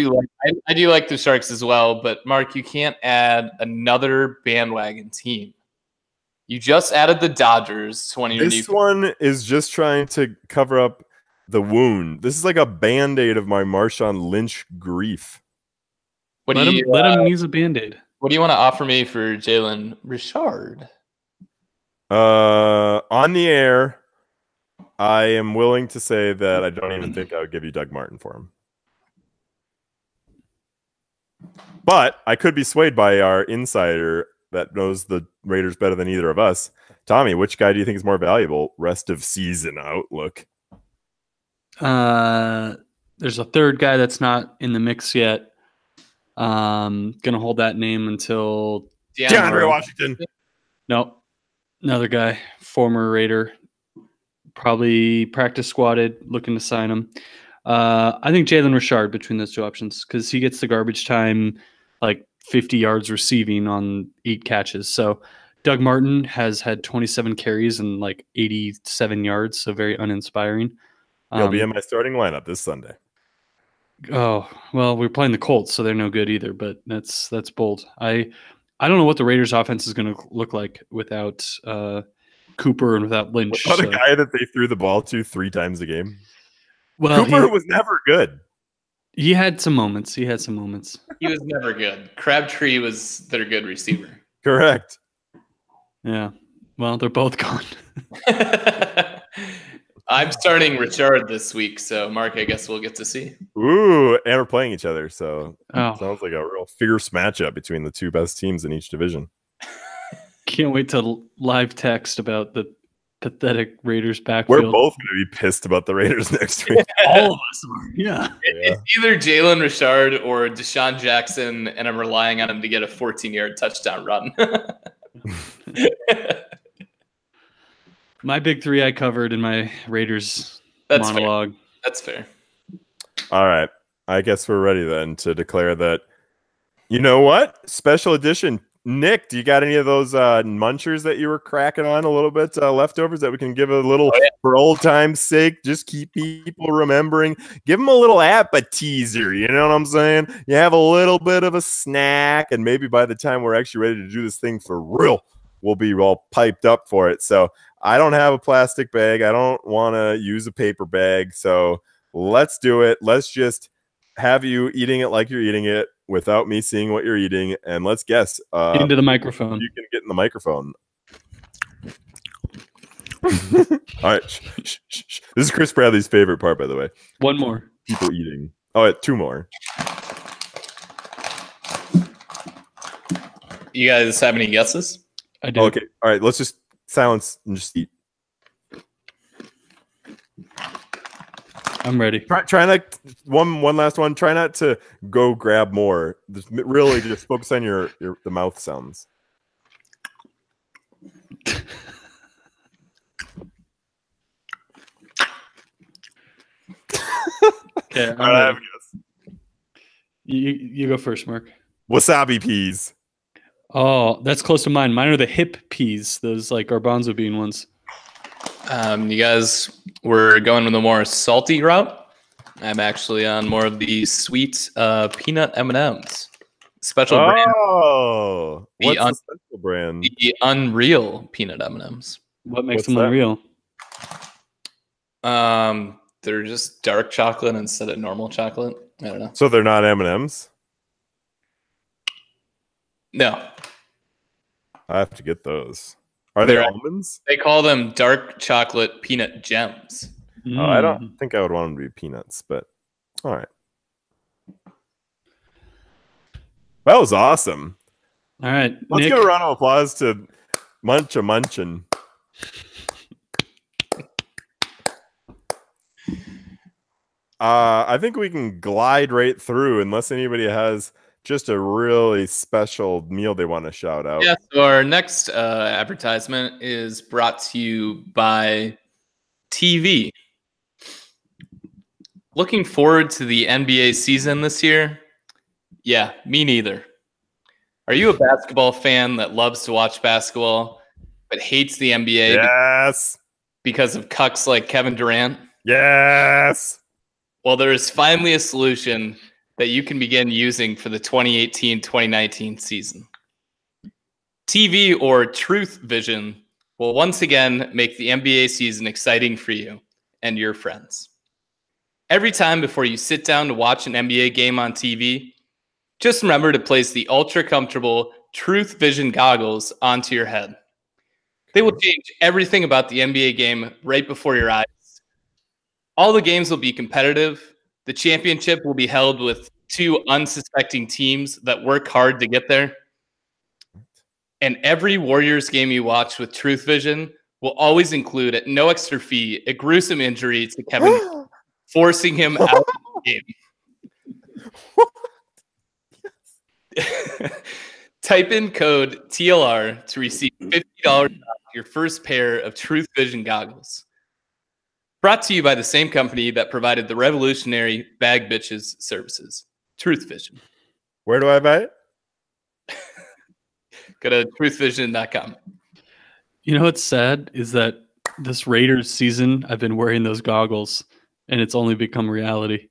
C: I do like the Sharks as well, but Mark, you can't add another bandwagon team. You just added the Dodgers to one of your
B: This one is just trying to cover up the wound. This is like a Band-Aid of my Marshawn Lynch grief.
A: Let him use a Band-Aid.
C: What do you want to offer me for Jalen Richard?
B: On the air, I am willing to say that I don't even think I would give you Doug Martin for him. But I could be swayed by our insider that knows the Raiders better than either of us. Tommy, which guy do you think is more valuable? Rest of season outlook.
A: There's a third guy that's not in the mix yet. Gonna hold that name until
B: DeAndre Washington.
A: No, another guy, former Raider, probably practice squatted, looking to sign him. I think Jalen Richard between those two options, because he gets the garbage time, like 50 yards receiving on 8 catches. So Doug Martin has had 27 carries and like 87 yards, so very uninspiring.
B: He'll be in my starting lineup this Sunday.
A: Oh, well, we're playing the Colts, so they're no good either, but that's bold. I don't know what the Raiders offense is going to look like without Cooper and without Lynch.
B: What a guy that they threw the ball to 3 times a game.
A: Well,
B: Cooper was never good.
A: He had some moments. He was
C: never good. Crabtree was their good receiver.
B: Correct.
A: Yeah. Well, they're both gone.
C: I'm starting Richard this week, so Mark, I guess we'll get to see.
B: Ooh, and we're playing each other, so
A: sounds
B: like a real fierce matchup between the 2 best teams in each division.
A: Can't wait to live text about the pathetic Raiders backfield.
B: We're both going to be pissed about the Raiders next week.
A: All of us are. Yeah.
C: It's either Jalen Richard or Deshaun Jackson, and I'm relying on him to get a 14-yard touchdown run.
A: My big 3 I covered in my Raiders monologue.
C: Fair. That's fair.
B: All right. I guess we're ready then to declare that, you know what? Special edition. Nick, do you got any of those munchers that you were cracking on a little bit, leftovers that we can give a little for old time's sake? Just keep people remembering. Give them a little appetizer, you know what I'm saying? You have a little bit of a snack, and maybe by the time we're actually ready to do this thing for real, we'll be all piped up for it. So I don't have a plastic bag. I don't want to use a paper bag. So let's do it. Let's just have you eating it like you're eating it without me seeing what you're eating. And let's guess.
A: Get into the microphone.
B: You can get in the microphone. All right. Shh. This is Chris Bradley's favorite part, by the way.
A: One more.
B: People eating. Oh, 2 more.
C: You guys have any guesses?
A: I do.
B: Okay. All right. Let's just silence and just eat.
A: I'm ready.
B: Try not one last one. Try not to go grab more. Really, just focus on the mouth sounds.
A: Okay.
B: All right, I have a guess.
A: You go first, Mark.
B: Wasabi peas.
A: Oh, that's close to mine. Mine are the hip peas, those like garbanzo bean ones.
C: You guys were going with the more salty route. I'm actually on more of the sweet peanut M&Ms. Special brand.
B: Oh, what's the special brand?
C: The Unreal peanut M&Ms.
A: What makes them unreal?
C: They're just dark chocolate instead of normal chocolate. I don't know.
B: So they're not M&Ms?
C: No.
B: I have to get those. Are they almonds?
C: They call them dark chocolate peanut gems.
B: Oh, I don't think I would want them to be peanuts, but all right. That was awesome.
A: All right,
B: Let's
A: Nick.
B: give a round of applause to Munchin. I think we can glide right through unless anybody has just a really special meal they want to shout out.
C: Yeah, so our next advertisement is brought to you by TV. Looking forward to the NBA season this year? Yeah, me neither. Are you a basketball fan that loves to watch basketball but hates the NBA
B: Yes.
C: because of cucks like Kevin Durant?
B: Yes.
C: Well, there is finally a solution that you can begin using for the 2018-2019 season. TV, or Truth Vision, will once again make the NBA season exciting for you and your friends. Every time before you sit down to watch an NBA game on TV, just remember to place the ultra comfortable Truth Vision goggles onto your head. They will change everything about the NBA game right before your eyes. All the games will be competitive. The championship will be held with two unsuspecting teams that work hard to get there. And every Warriors game you watch with Truth Vision will always include, at no extra fee, a gruesome injury to Kevin, forcing him out of the game. Type in code TLR to receive $50 off your first pair of Truth Vision goggles. Brought to you by the same company that provided the revolutionary Bag Bitches services, Truth Vision.
B: Where do I buy it?
C: Go to truthvision.com.
A: You know what's sad is that this Raiders season, I've been wearing those goggles, and it's only become reality.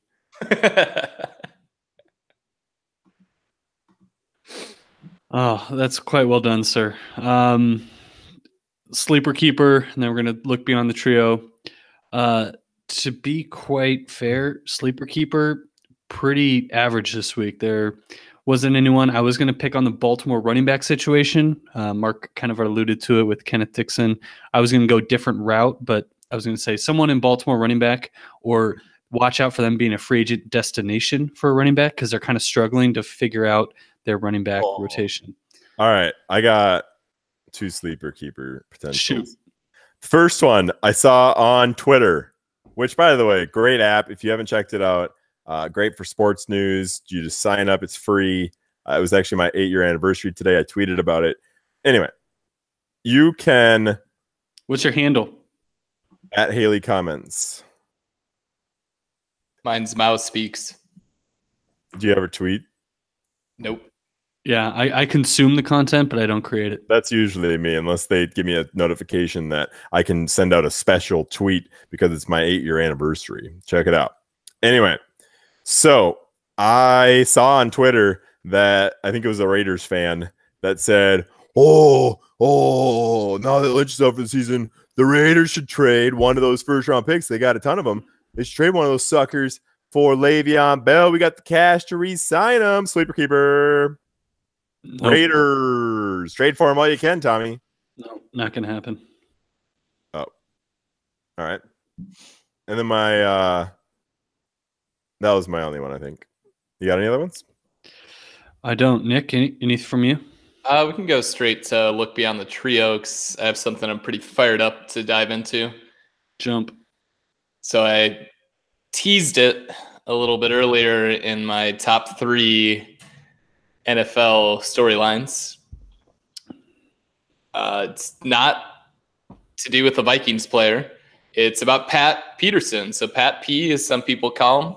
A: Oh, that's quite well done, sir. Sleeper Keeper, and then we're going to look beyond the trio. To be quite fair, Sleeper Keeper, pretty average this week. There wasn't anyone. I was going to pick on the Baltimore running back situation. Mark kind of alluded to it with Kenneth Dixon. I was going to go different route, but I was going to say someone in Baltimore running back, or watch out for them being a free agent destination for a running back because they're kind of struggling to figure out their running back rotation.
B: All right. I got two Sleeper Keeper potentials.
A: Shoot.
B: First one I saw on Twitter, which, by the way, great app. If you haven't checked it out, great for sports news. You just sign up. It's free. It was actually my 8-year anniversary today. I tweeted about it. Anyway, you can.
A: What's your handle?
B: At Haley Comments.
C: Mine's Mouse Speaks.
B: Do you ever tweet?
C: Nope.
A: Yeah, I consume the content, but I don't create it.
B: That's usually me, unless they give me a notification that I can send out a special tweet because it's my 8-year anniversary. Check it out. Anyway, so I saw on Twitter that I think it was a Raiders fan that said, now that Lynch is out for the season, the Raiders should trade one of those first-round picks. They got a ton of them. They should trade one of those suckers for Le'Veon Bell. We got the cash to re-sign him. Sleeper Keeper.
A: Nope.
B: Raiders. Trade for him all you can, Tommy.
A: No, not going to happen.
B: Oh. All right. And then that was my only one, I think. You got any other ones?
A: I don't. Nick, any from you?
C: We can go straight to look beyond the trio because I have something I'm pretty fired up to dive into.
A: Jump.
C: So I teased it a little bit earlier in my top 3 NFL storylines. It's not to do with a Vikings player. It's about Pat Peterson. So Pat P, as some people call him.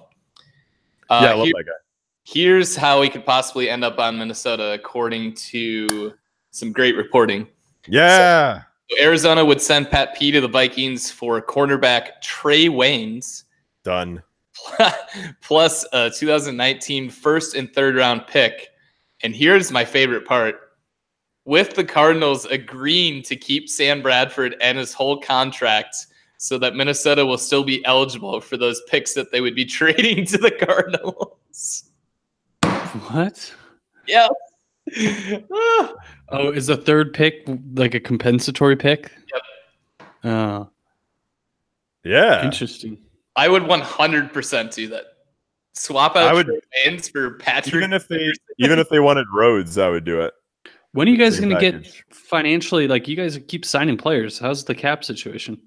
B: I love that guy.
C: Here's how he could possibly end up on Minnesota, according to some great reporting.
B: Yeah.
C: So Arizona would send Pat P to the Vikings for cornerback Trey Waynes.
B: Done.
C: Plus a 2019 first and third round pick. And here's my favorite part. With the Cardinals agreeing to keep Sam Bradford and his whole contract so that Minnesota will still be eligible for those picks that they would be trading to the Cardinals.
A: What?
C: Yeah.
A: Oh, is the third pick like a compensatory pick?
C: Yep.
B: Yeah.
A: Interesting.
C: I would 100% do that. Swap out Trey Waynes for Patrick.
B: Even if they wanted Rhodes, I would do it.
A: When are you guys
B: Same
A: going to get
B: package.
A: financially? Like, you guys keep signing players. How's the cap situation?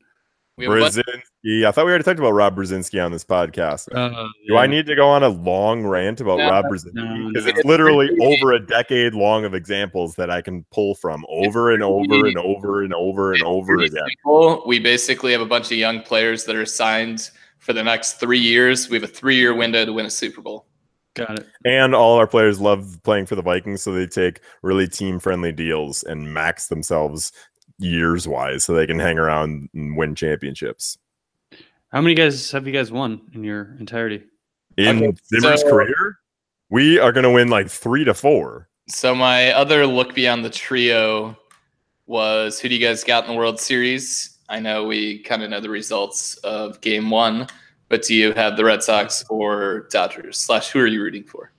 C: We have a bunch-
B: Brzezinski. I thought we already talked about Rob Brzezinski on this podcast. Do
A: Yeah.
B: I need to go on a long rant about
C: No,
B: Rob Brzezinski?
A: no,
B: Because
A: no.
B: it's literally over a decade long of examples that I can pull from over and over and over and over and over
C: pretty
B: again.
C: simple. We basically have a bunch of young players that are signed for the next 3 years. We have a 3-year window to win a Super Bowl.
A: Got it.
B: And all our players love playing for the Vikings, so they take really team-friendly deals and max themselves years-wise so they can hang around and win championships.
A: How many guys have you guys won in your entirety?
B: In
C: Okay,
B: Zimmer's
C: so-
B: career, we are going to win like 3 to 4.
C: So my other look beyond the trio was, who do you guys got in the World Series? I know we kind of know the results of Game 1, but do you have the Red Sox or Dodgers? / who are you rooting for?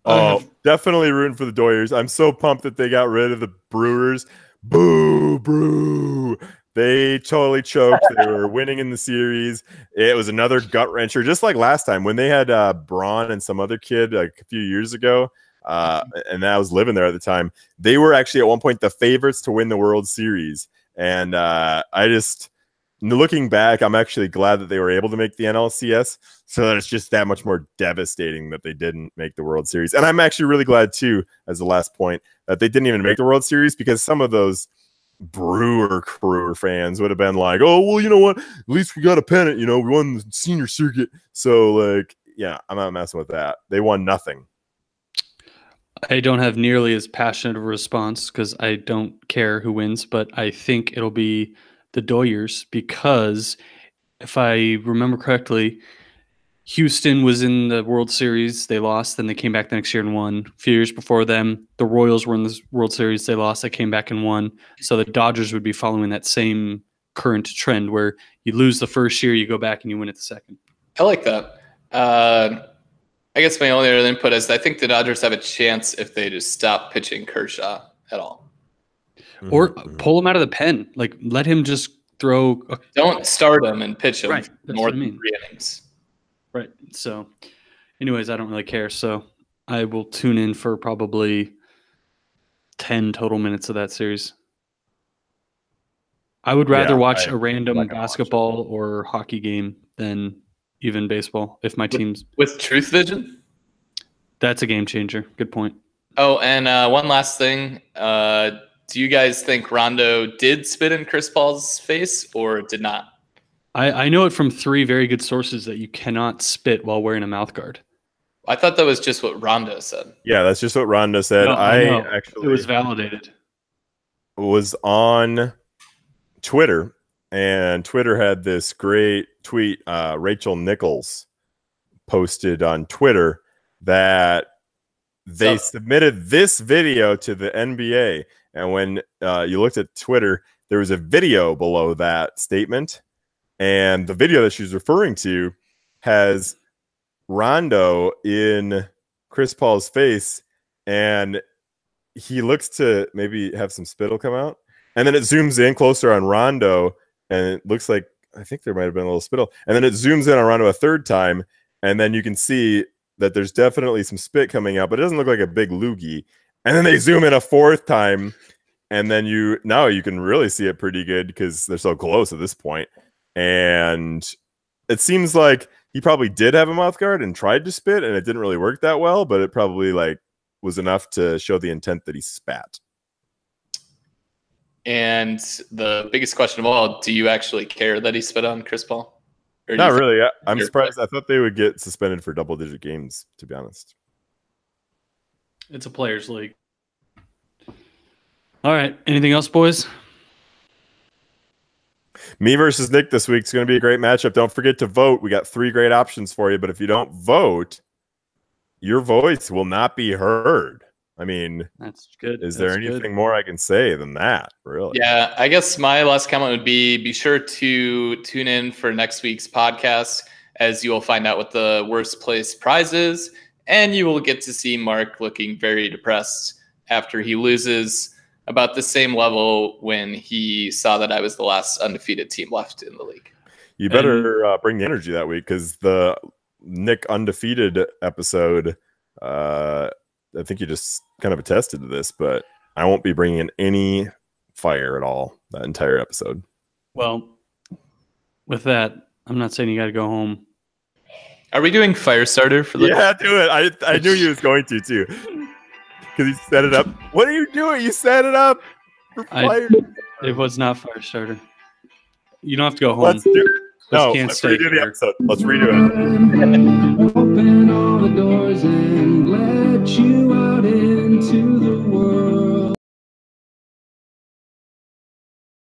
B: Oh, definitely rooting for the Doyers. I'm so pumped that they got rid of the Brewers. Boo, brew. They totally choked. They were winning in the series. It was another gut wrencher, just like last time when they had Braun and some other kid like a few years ago. And I was living there at the time. They were actually at one point the favorites to win the World Series. And I just, looking back, I'm actually glad that they were able to make the NLCS. So that it's just that much more devastating that they didn't make the World Series. And I'm actually really glad, too, as the last point, that they didn't even make the World Series, because some of those Brewer fans would have been like, oh, well, you know what? At least we got a pennant. You know, we won the senior circuit. So, like, yeah, I'm not messing with that. They won nothing.
A: I don't have nearly as passionate of a response because I don't care who wins, but I think it'll be the Doyers because if I remember correctly, Houston was in the World Series. They lost. Then they came back the next year and won. A few years before them, the Royals were in the World Series. They lost. They came back and won. So the Dodgers would be following that same current trend where you lose the first year, you go back and you win it the second.
C: I like that. I guess my only other input is I think the Dodgers have a chance if they just stop pitching Kershaw at all.
A: Or pull him out of the pen. Like, let him just throw.
C: Don't start him and pitch him
A: Right,
C: for
A: that's
C: more
A: what I
C: than
A: mean.
C: 3 innings.
A: Right. So, anyways, I don't really care. So, I will tune in for probably 10 total minutes of that series. I would rather watch a random basketball or hockey game than even baseball if my team's.
C: With Truth Vision?
A: That's a game changer. Good point.
C: Oh, and one last thing. Do you guys think Rondo did spit in Chris Paul's face or did not?
A: I know it from 3 very good sources that you cannot spit while wearing a mouth guard.
C: I thought that was just what Rondo said.
B: Yeah, that's just what Rondo said.
A: No,
B: I
A: know.
B: actually
A: It was validated.
B: was on Twitter, and Twitter had this great tweet. Rachel Nichols posted on Twitter that they submitted this video to the NBA. And when you looked at Twitter, there was a video below that statement. And the video that she's referring to has Rondo in Chris Paul's face, and he looks to maybe have some spittle come out. And then it zooms in closer on Rondo, and it looks like, I think there might have been a little spittle. And then it zooms in on Rondo a third time, and then you can see that there's definitely some spit coming out, but it doesn't look like a big loogie. And then they zoom in a fourth time, and then you can really see it pretty good because they're so close at this point. And it seems like he probably did have a mouth guard and tried to spit, and it didn't really work that well, but it probably was enough to show the intent that he spat.
C: And the biggest question of all, do you actually care that he spit on Chris Paul? Or
B: Not really. I'm surprised. I thought they would get suspended for double-digit games, to be honest.
A: It's a players' league. All right. Anything else, boys?
B: Me versus Nick this week is going to be a great matchup. Don't forget to vote. We got 3 great options for you, but if you don't vote, your voice will not be heard. I mean,
A: that's good.
B: Is there anything more I can say than that, really?
C: Yeah, I guess my last comment would be sure to tune in for next week's podcast, as you will find out what the worst place prize is, and you will get to see Mark looking very depressed after he loses about the same level when he saw that I was the last undefeated team left in the league.
B: You better bring the energy that week, because the Nick undefeated episode, I think you just kind of attested to this, but I won't be bringing in any fire at all that entire episode.
A: Well, with that, I'm not saying you got to go home.
C: Are we doing fire starter for the?
B: Yeah, do it. I knew he was going to too, because he set it up. What are you doing? You set it up for fire.
A: It was not fire starter. You don't have to go home.
B: Let's do.
A: But you
B: No,
A: can't
B: let's
A: stay
B: redo the
A: here.
B: episode. Let's redo it.
D: Open all the doors and